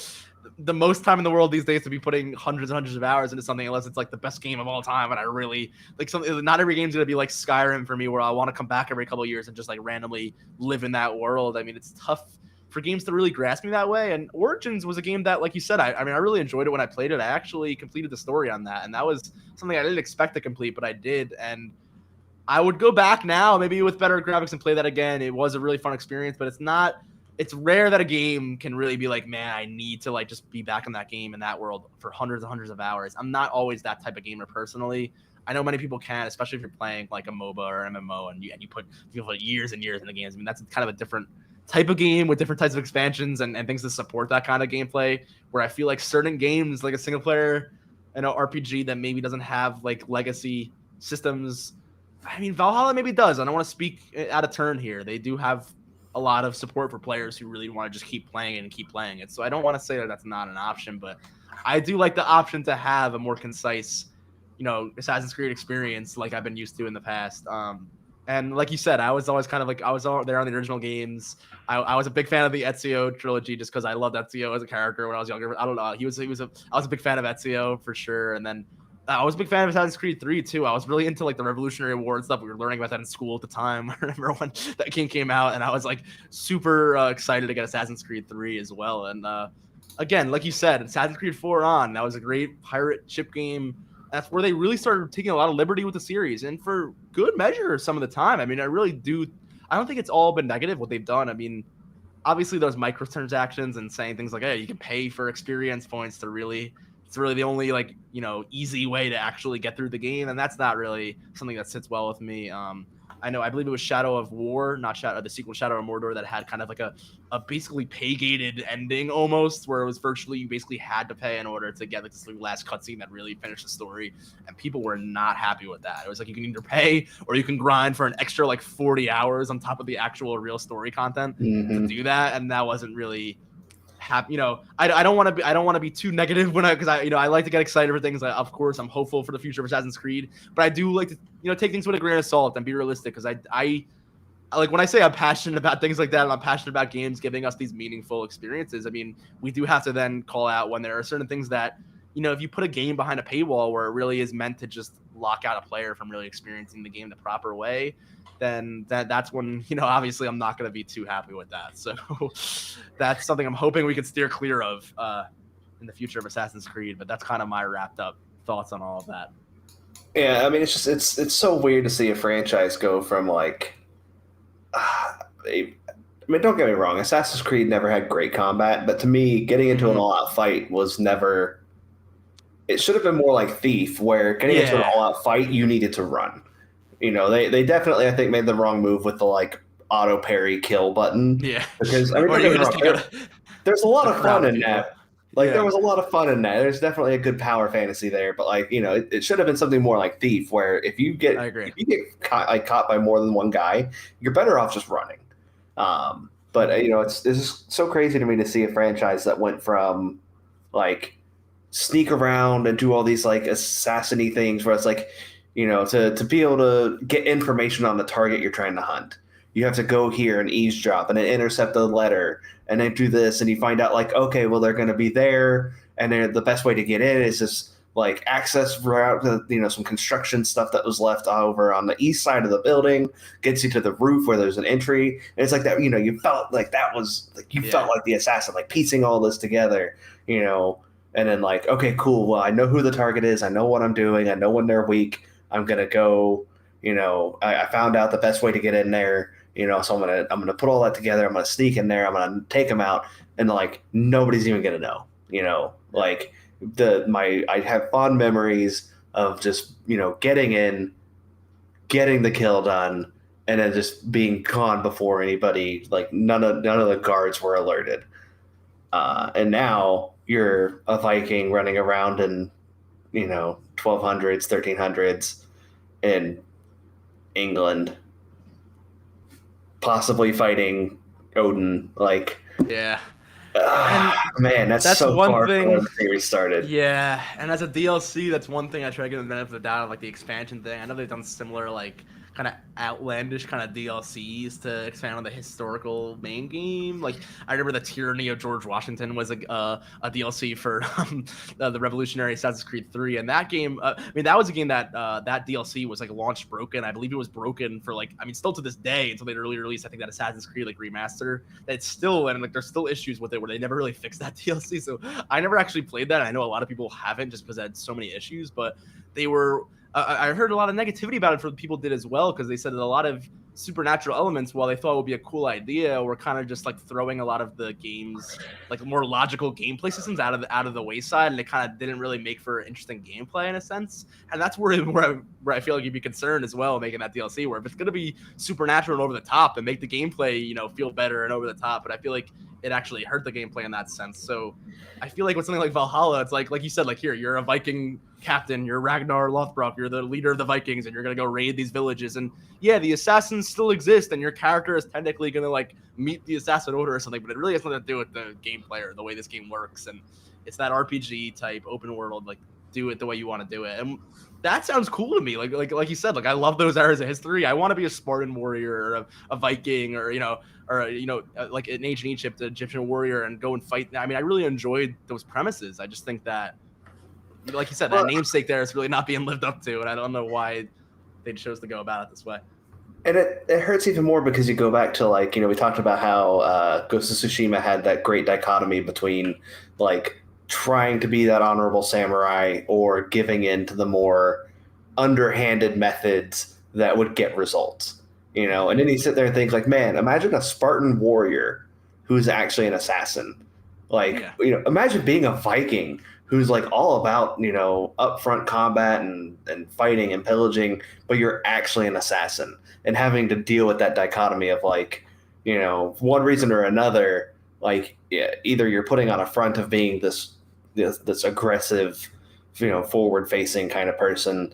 the most time in the world these days to be putting hundreds and hundreds of hours into something unless it's like the best game of all time. And I really like something. Not every game's gonna be like Skyrim for me, where I want to come back every couple of years and just like randomly live in that world. I mean, it's tough for games to really grasp me that way. And Origins was a game that, like you said, I mean, I really enjoyed it when I played it. I actually completed the story on that, and that was something I didn't expect to complete, but I did. And I would go back now, maybe with better graphics, and play that again. It was a really fun experience, but it's rare that a game can really be like, man, I need to like just be back in that game, in that world for hundreds and hundreds of hours. I'm not always that type of gamer personally. I know many people can, especially if you're playing like a MOBA or MMO and you put years and years in the games. I mean, that's kind of a different type of game with different types of expansions and things to support that kind of gameplay, where I feel like certain games, like a single player, RPG that maybe doesn't have like legacy systems. I mean, Valhalla maybe does. I don't want to speak out of turn here. They do have a lot of support for players who really want to just keep playing it and keep playing it. So I don't want to say that that's not an option, but I do like the option to have a more concise, Assassin's Creed experience like I've been used to in the past. And like you said, I was always kind of like, I was there on the original games. I was a big fan of the Ezio trilogy just because I loved Ezio as a character when I was younger. I don't know. I was a big fan of Ezio for sure. And then I was a big fan of Assassin's Creed 3 too. I was really into like the Revolutionary War and stuff. We were learning about that in school at the time. I remember when that game came out, and I was like super excited to get Assassin's Creed 3 as well. And again, like you said, Assassin's Creed 4 that was a great pirate ship game. That's where they really started taking a lot of liberty with the series, and for good measure some of the time. I mean, I don't think it's all been negative what they've done. I mean, obviously those microtransactions and saying things like, hey, you can pay for experience points it's really the only easy way to actually get through the game, and that's not really something that sits well with me. I believe it was Shadow of War, not the sequel Shadow of Mordor, that had kind of like a basically pay-gated ending almost, where it was virtually you basically had to pay in order to get like this last cutscene that really finished the story, and people were not happy with that. It was like you can either pay or you can grind for an extra like 40 hours on top of the actual real story content to do that, and that wasn't really happy. I don't want to be too negative because I like to get excited for things. Of course, I'm hopeful for the future of Assassin's Creed, but I do like to take things with a grain of salt and be realistic, because I like when I say I'm passionate about things like that, and I'm passionate about games giving us these meaningful experiences. I mean, we do have to then call out when there are certain things that, if you put a game behind a paywall where it really is meant to just lock out a player from really experiencing the game the proper way, then that's when, obviously I'm not going to be too happy with that. So that's something I'm hoping we can steer clear of in the future of Assassin's Creed. But that's kind of my wrapped up thoughts on all of that. Yeah, I mean, it's so weird to see a franchise go from like, I mean, don't get me wrong, Assassin's Creed never had great combat, but to me, getting into an all-out fight was never. It should have been more like Thief, where getting into an all-out fight, you needed to run. They definitely, I think, made the wrong move with the like auto parry kill button. Yeah, because I mean, there's a lot of fun in that. Like there was a lot of fun in that. There's definitely a good power fantasy there, but like it should have been something more like Thief, where if you get caught by more than one guy, you're better off just running. But it's just so crazy to me to see a franchise that went from like sneak around and do all these like assassin-y things, where it's like, to be able to get information on the target you're trying to hunt, you have to go here and eavesdrop and then intercept the letter and then do this, and you find out like, okay, well, they're going to be there, and the best way to get in is just like access route to some construction stuff that was left over on the east side of the building, gets you to the roof where there's an entry, and it's like that. You felt like that was like felt like the assassin, like piecing all this together, and then like, okay, cool. Well, I know who the target is. I know what I'm doing. I know when they're weak. I'm gonna go, I found out the best way to get in there, so I'm gonna put all that together. I'm gonna sneak in there. I'm gonna take them out, and like nobody's even gonna know, like I have fond memories of just getting in, getting the kill done, and then just being gone before anybody, like none of the guards were alerted. And now you're a Viking running around in 1200s, 1300s in England, possibly fighting Odin. Like, yeah. Man, that's so one far thing, from when the series started. Yeah, and as a DLC, that's one thing I try to give the benefit of the doubt of, like the expansion thing. I know they've done similar like kind of outlandish kind of DLCs to expand on the historical main game. Like I remember the Tyranny of George Washington was a DLC for the Revolutionary Assassin's Creed 3, and that game, I mean, that was a game that that DLC was like launched broken. I believe it was broken for like, I mean, still to this day until they early released, I think that Assassin's Creed like remaster. It's still, and like there's still issues with it where they never really fixed that DLC. So I never actually played that. I know a lot of people haven't just because it had so many issues, but they were. I heard a lot of negativity about it from people did as well, because they said that a lot of supernatural elements, while they thought it would be a cool idea, were kind of just like throwing a lot of the game's like more logical gameplay systems out of the wayside, and it kind of didn't really make for interesting gameplay in a sense. And that's where I feel like you'd be concerned as well making that DLC, where if it's going to be supernatural and over the top and make the gameplay feel better and over the top, but I feel like it actually hurt the gameplay in that sense. So I feel like with something like Valhalla, it's like you said, like here you're a Viking captain, you're Ragnar Lothbrok, you're the leader of the Vikings, and you're gonna go raid these villages. And yeah, the assassins still exist, and your character is technically gonna like meet the assassin order or something, but it really has nothing to do with the gameplay or the way this game works. And it's that RPG type open world, like do it the way you want to do it. And that sounds cool to me. Like you said, like I love those eras of history. I want to be a Spartan warrior or a Viking or like in ancient Egypt, an Egyptian warrior, and go and fight. I mean, I really enjoyed those premises. I just think that, like you said, that namesake there is really not being lived up to, and I don't know why they chose to go about it this way. And it hurts even more because you go back to like, we talked about how Ghost of Tsushima had that great dichotomy between like trying to be that honorable samurai or giving in to the more underhanded methods that would get results. And then you sit there and think like, man, imagine a Spartan warrior who's actually an assassin. Like, imagine being a Viking who's like all about, upfront combat and fighting and pillaging, but you're actually an assassin, and having to deal with that dichotomy of like, one reason or another, like either you're putting on a front of being this aggressive, forward facing kind of person,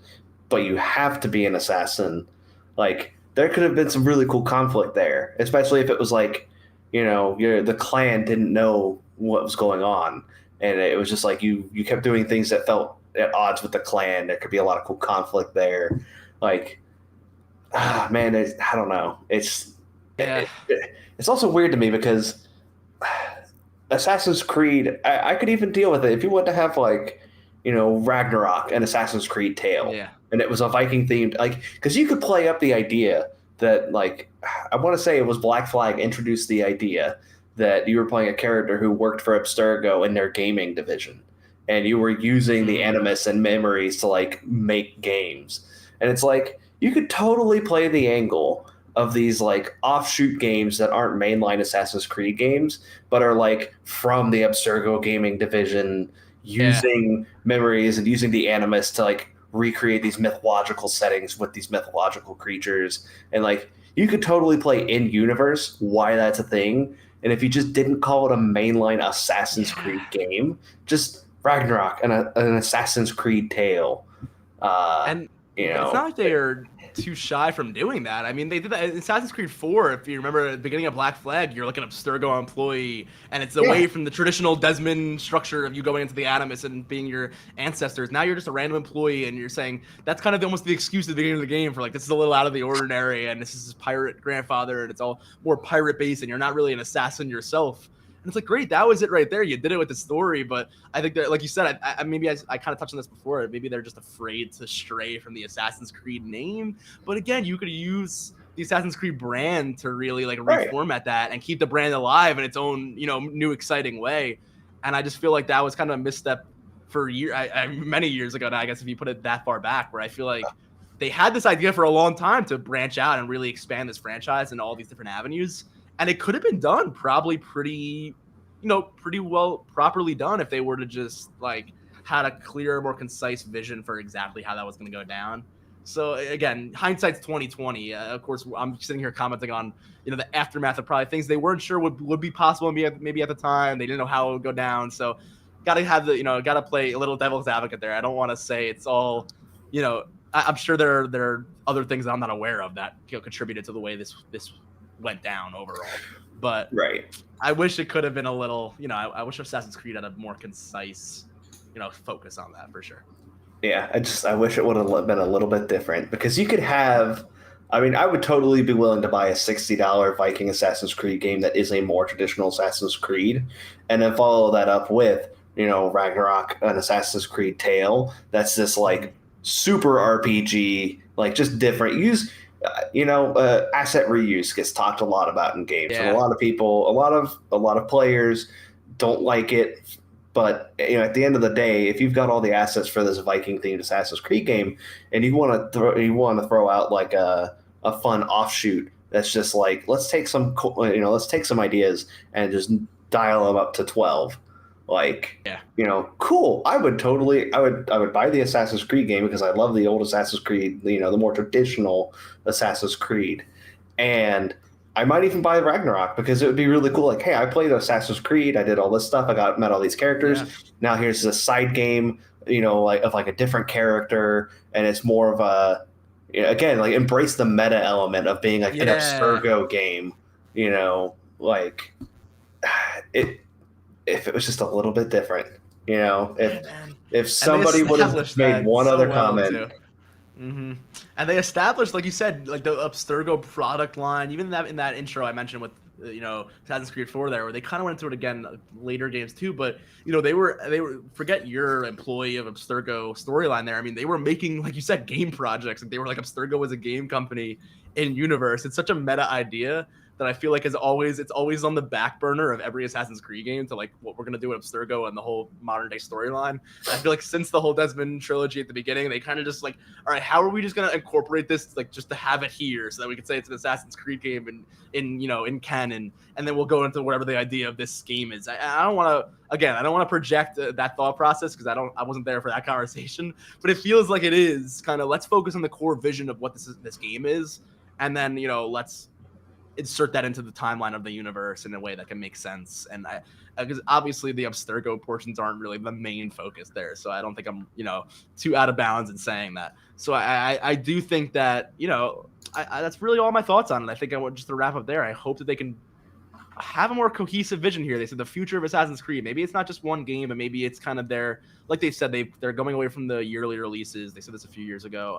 but you have to be an assassin. Like there could have been some really cool conflict there, especially if it was like, the clan didn't know what was going on, and it was just like you kept doing things that felt at odds with the clan. There could be a lot of cool conflict there. Like, man, I don't know. It's also weird to me because Assassin's Creed, I could even deal with it if you want to have like, Ragnarok and Assassin's Creed Tale, and it was a Viking themed, like, because you could play up the idea that like, I want to say it was Black Flag introduced the idea that you were playing a character who worked for Abstergo in their gaming division, and you were using the animus and memories to like make games. And it's like, you could totally play the angle of these like offshoot games that aren't mainline Assassin's Creed games, but are like from the Abstergo gaming division, using memories and using the animus to like recreate these mythological settings with these mythological creatures. And like, you could totally play in universe why that's a thing. And if you just didn't call it a mainline Assassin's Creed game, just Ragnarok and an Assassin's Creed Tale. It's not like they are too shy from doing that. I mean, they did that in Assassin's Creed 4. If you remember at the beginning of Black Flag, you're like an Abstergo employee, and it's away from the traditional Desmond structure of you going into the Animus and being your ancestors. Now you're just a random employee, and you're saying that's kind of almost the excuse at the beginning of the game for like, this is a little out of the ordinary, and this is his pirate grandfather, and it's all more pirate based, and you're not really an assassin yourself. And it's like, great, that was it right there. You did it with the story. But I think that, like you said, I kind of touched on this before. Maybe they're just afraid to stray from the Assassin's Creed name. But again, you could use the Assassin's Creed brand to really like reformat that and keep the brand alive in its own, new exciting way. And I just feel like that was kind of a misstep for many years ago now, I guess, if you put it that far back, where I feel like they had this idea for a long time to branch out and really expand this franchise into all these different avenues. And it could have been done probably pretty well, properly done, if they were to just like had a clearer, more concise vision for exactly how that was going to go down. So again, hindsight's 2020. Of course, I'm sitting here commenting on the aftermath of probably things they weren't sure would be possible maybe at the time. They didn't know how it would go down. So got to have got to play a little devil's advocate there. I don't want to say it's all, I'm sure there are other things that I'm not aware of that contributed to the way this went down overall. But I wish it could have been a little, I wish Assassin's Creed had a more concise, focus on that for sure. Yeah, I wish it would have been a little bit different, because you could have I mean, I would totally be willing to buy a $60 Viking Assassin's Creed game that is a more traditional Assassin's Creed, and then follow that up with, Ragnarok, an Assassin's Creed tale that's this like super RPG, like just different. Asset reuse gets talked a lot about in games, and a Yeah. lot of people, a lot of players don't like it. But at the end of the day, if you've got all the assets for this Viking themed Assassin's Creed game, and you want to throw out like a fun offshoot that's just like, let's take some ideas and just dial them up to 12, like, Yeah. cool. I would buy the Assassin's Creed game because I love the old Assassin's Creed, the more traditional Assassin's Creed. And I might even buy Ragnarok because it would be really cool. Like, hey, I played Assassin's Creed, I did all this stuff, met all these characters. Yeah. Now here's a side game, like a different character, and it's more of a, again, like, embrace the meta element of being like an Yeah. Abstergo game. Like, it if it was just a little bit different. Yeah, If man. if And they somebody would have established made that one so other well comment. too. hmm And they established, like you said, like the Abstergo product line. Even that in that intro I mentioned with Assassin's Creed 4 there, where they kind of went into it again later games too. But they were forget your employee of Abstergo storyline there. I mean, they were making, like you said, game projects. Like they were like, Abstergo was a game company in universe. It's such a meta idea that I feel like it's always on the back burner of every Assassin's Creed game to like what we're gonna do with Abstergo and the whole modern day storyline. And I feel like since the whole Desmond trilogy at the beginning, they kind of just like, all right, how are we just gonna incorporate this, like just to have it here so that we can say it's an Assassin's Creed game in canon, and then we'll go into whatever the idea of this game is. I don't want to project that thought process because I wasn't there for that conversation, but it feels like it is kind of, let's focus on the core vision of what this game is, and then let's insert that into the timeline of the universe in a way that can make sense. And because obviously the Abstergo portions aren't really the main focus there, so I don't think I'm too out of bounds in saying that. So I do think that that's really all my thoughts on it. I think I want just to wrap up there. I hope that they can have a more cohesive vision here. They said the future of Assassin's Creed. Maybe it's not just one game, but maybe it's kind of like they said, they're going away from the yearly releases. They said this a few years ago.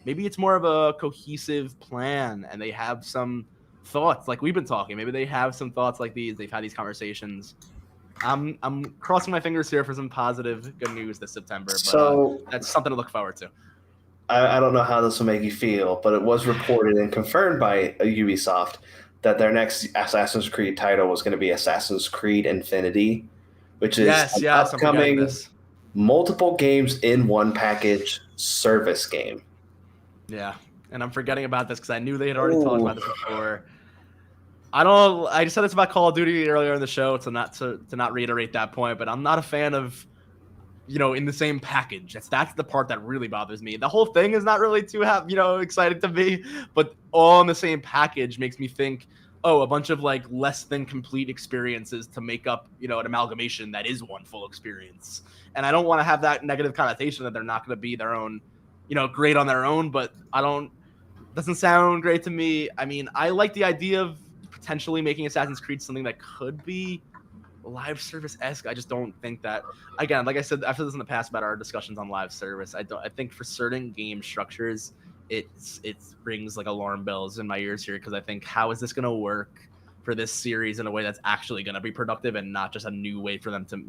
Maybe it's more of a cohesive plan, and they have some thoughts like we've been talking. Maybe they have some thoughts like these. They've had these conversations. I'm crossing my fingers here for some positive good news this September, but So that's something to look forward to. I don't know how this will make you feel, but it was reported and confirmed by Ubisoft that their next Assassin's Creed title was going to be Assassin's Creed Infinity, which is an I'm forgetting upcoming this. multiple games in one package service game. Yeah, and I'm forgetting about this because I knew they had already talked about this before. I just said this about Call of Duty earlier in the show to not reiterate that point, but I'm not a fan of in the same package. That's the part that really bothers me. The whole thing is not really too exciting to me, but all in the same package makes me think, oh, a bunch of like less than complete experiences to make up an amalgamation that is one full experience. And I don't want to have that negative connotation that they're not going to be their own great on their own, but doesn't sound great to me. I mean, I like the idea of potentially making Assassin's Creed something that could be live service-esque. I just don't think that, again, like I said, I've said this in the past about our discussions on live service. I think for certain game structures, it rings like alarm bells in my ears here, because I think, how is this going to work for this series in a way that's actually going to be productive and not just a new way for them to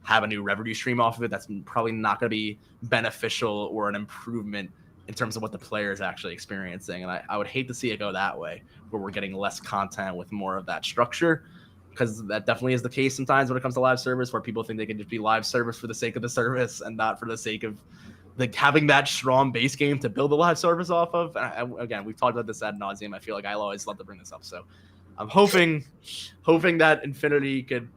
have a new revenue stream off of it that's probably not going to be beneficial or an improvement in terms of what the player is actually experiencing. And I would hate to see it go that way, where we're getting less content with more of that structure, because that definitely is the case sometimes when it comes to live service, where people think they can just be live service for the sake of the service and not for the sake of like having that strong base game to build a live service off of. Again, we've talked about this ad nauseum. I feel like I always love to bring this up. So I'm hoping that Infinity could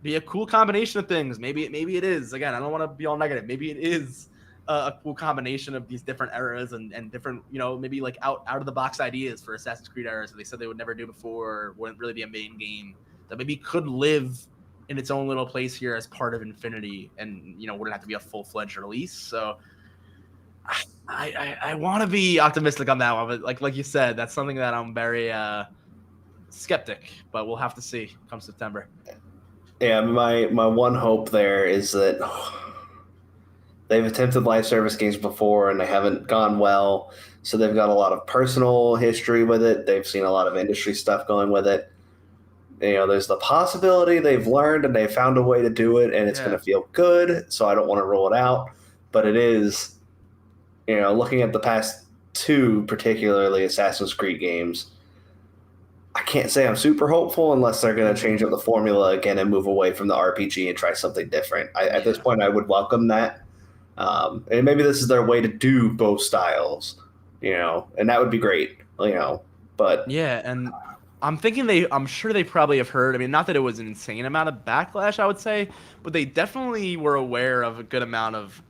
be a cool combination of things. Maybe it is. Again, I don't want to be all negative. Maybe it is a cool combination of these different eras and different, maybe like out of the box ideas for Assassin's Creed eras that they said they would never do before, wouldn't really be a main game, that maybe could live in its own little place here as part of Infinity, and wouldn't have to be a full-fledged release. So I want to be optimistic on that one, but like you said, that's something that I'm very skeptic, but we'll have to see come September. Yeah, my one hope there is that they've attempted live service games before and they haven't gone well. So they've got a lot of personal history with it. They've seen a lot of industry stuff going with it. There's the possibility they've learned and they found a way to do it and it's going to feel good. So I don't want to rule it out. But it is, looking at the past two, particularly Assassin's Creed games, I can't say I'm super hopeful unless they're going to change up the formula again and move away from the RPG and try something different. At this point, I would welcome that. And maybe this is their way to do both styles, and that would be great, but yeah. And I'm sure they probably have heard. I mean, not that it was an insane amount of backlash, I would say, but they definitely were aware of a good amount of,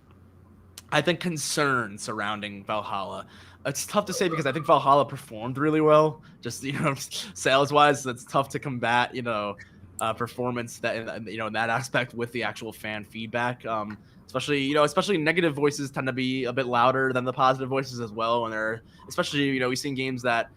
I think, concern surrounding Valhalla. It's tough to say because I think Valhalla performed really well, just sales wise. That's tough to combat, performance that in that aspect with the actual fan feedback. Especially negative voices tend to be a bit louder than the positive voices as well. When they're especially we've seen games that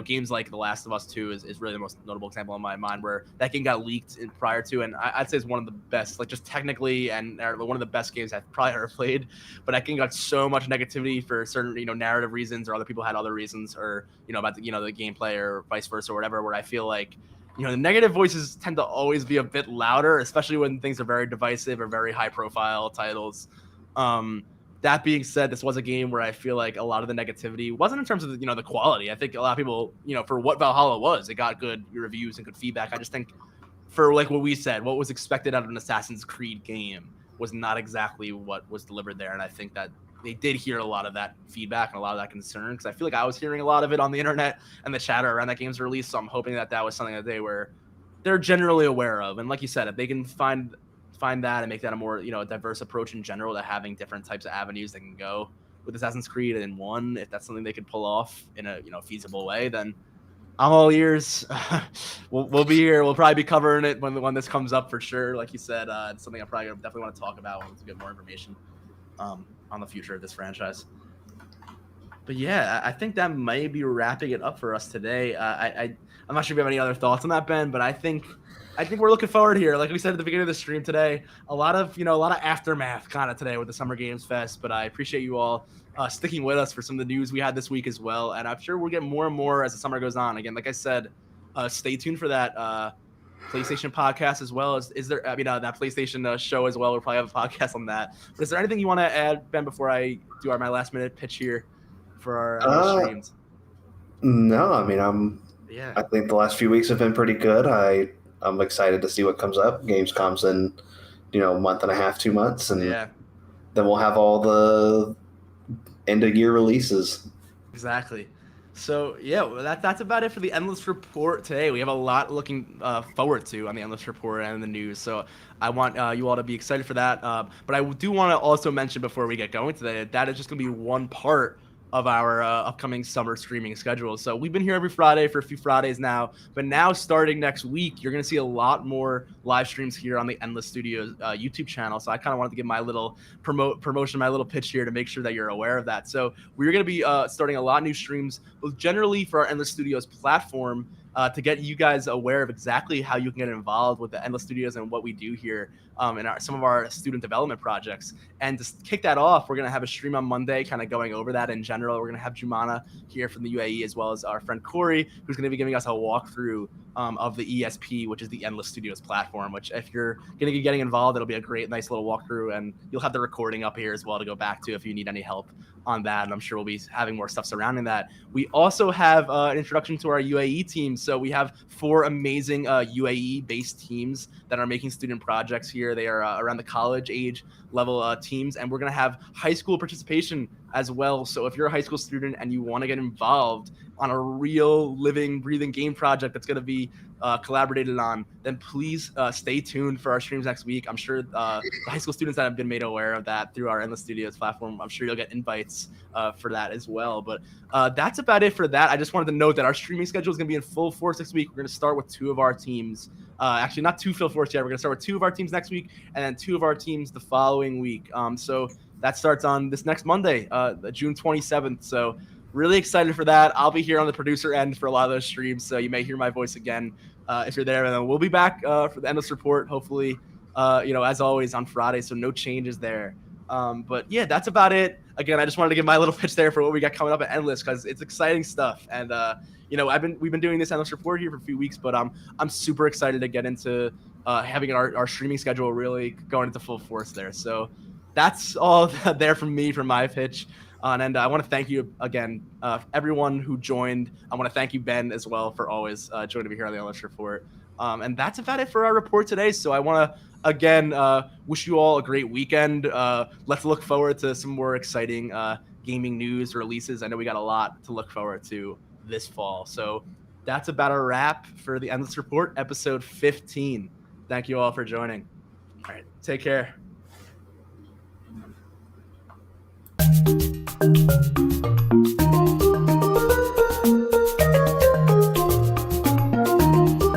games like The Last of Us 2 is really the most notable example in my mind, where that game got leaked prior to, and I'd say it's one of the best, like just technically, and one of the best games I've probably ever played. But that game got so much negativity for certain, narrative reasons, or other people had other reasons, or about the gameplay or vice versa or whatever. Where I feel like the negative voices tend to always be a bit louder, especially when things are very divisive or very high profile titles. That being said, this was a game where I feel like a lot of the negativity wasn't in terms of the quality. I think a lot of people, for what Valhalla was, it got good reviews and good feedback. I just think for like what we said, what was expected out of an Assassin's Creed game was not exactly what was delivered there. And I think that they did hear a lot of that feedback and a lot of that concern, because I feel like I was hearing a lot of it on the internet and the chatter around that game's release. So I'm hoping that was something that they're generally aware of. And like you said, if they can find that and make that a more diverse approach in general to having different types of avenues they can go with Assassin's Creed in one, if that's something they could pull off in a feasible way, then I'm all ears. We'll be here. We'll probably be covering it when this comes up for sure. Like you said, it's something I probably definitely want to talk about when we get more information on the future of this franchise. But yeah, I think that might be wrapping it up for us today. I'm not sure if you have any other thoughts on that, Ben, but I think we're looking forward here. Like we said at the beginning of the stream today, a lot of aftermath kind of today with the Summer Games Fest. But I appreciate you all sticking with us for some of the news we had this week as well. And I'm sure we'll get more and more as the summer goes on. Again, like I said, stay tuned for that PlayStation podcast as well. Is there? That PlayStation show as well. We'll probably have a podcast on that. But is there anything you want to add, Ben, before I do my last minute pitch here for our streams? No, I think the last few weeks have been pretty good. I'm excited to see what comes up. Gamescom's in, a month and a half, 2 months, and then we'll have all the end of year releases. Exactly. So that's about it for the Endless Report today. We have a lot looking forward to on the Endless Report and the news. So I want you all to be excited for that. But I do want to also mention before we get going today that is just going to be one part of our upcoming summer streaming schedule. So we've been here every Friday for a few Fridays now, but now starting next week, you're going to see a lot more live streams here on the Endless Studios YouTube channel. So I kind of wanted to give my little promotion, my little pitch here to make sure that you're aware of that. So we're going to be starting a lot of new streams, generally for our Endless Studios platform, to get you guys aware of exactly how you can get involved with the Endless Studios and what we do here in some of our student development projects. And to kick that off, we're going to have a stream on Monday kind of going over that in general. We're going to have Jumana here from the UAE, as well as our friend Corey, who's going to be giving us a walkthrough of the ESP, which is the Endless Studios platform, which if you're going to be getting involved, it'll be a great, nice little walkthrough. And you'll have the recording up here as well to go back to if you need any help on that. And I'm sure we'll be having more stuff surrounding that. We also have an introduction to our UAE team. So we have 4 amazing UAE-based teams that are making student projects here. They are around the college age level teams, and we're going to have high school participation as well. So if you're a high school student and you want to get involved on a real living, breathing game project that's going to be collaborated on, then please stay tuned for our streams next week. I'm sure the high school students that have been made aware of that through our Endless Studios platform, I'm sure you'll get invites for that as well. But that's about it for that. I just wanted to note that our streaming schedule is going to be in full force next week. We're going to start with 2 of our teams. Actually, not 2 full force yet. We're going to start with 2 of our teams next week, and then 2 of our teams the following week. So that starts on this next Monday, June 27th. So really excited for that. I'll be here on the producer end for a lot of those streams, so you may hear my voice again if you're there. And then we'll be back for the Endless Report, hopefully, as always, on Friday, so no changes there. But yeah, that's about it. Again, I just wanted to give my little pitch there for what we got coming up at Endless, because it's exciting stuff. And we've been doing this Endless report here for a few weeks, but I'm super excited to get into having our streaming schedule really going into full force there. So that's all there from me for my pitch. And I want to thank you again, everyone who joined. I want to thank you, Ben, as well, for always joining me here on the Endless Report. And that's about it for our report today. So I want to again wish you all a great weekend. Let's look forward to some more exciting gaming news releases. I know we got a lot to look forward to this fall. So that's about a wrap for the Endless Report, episode 15. Thank you all for joining. All right, take care.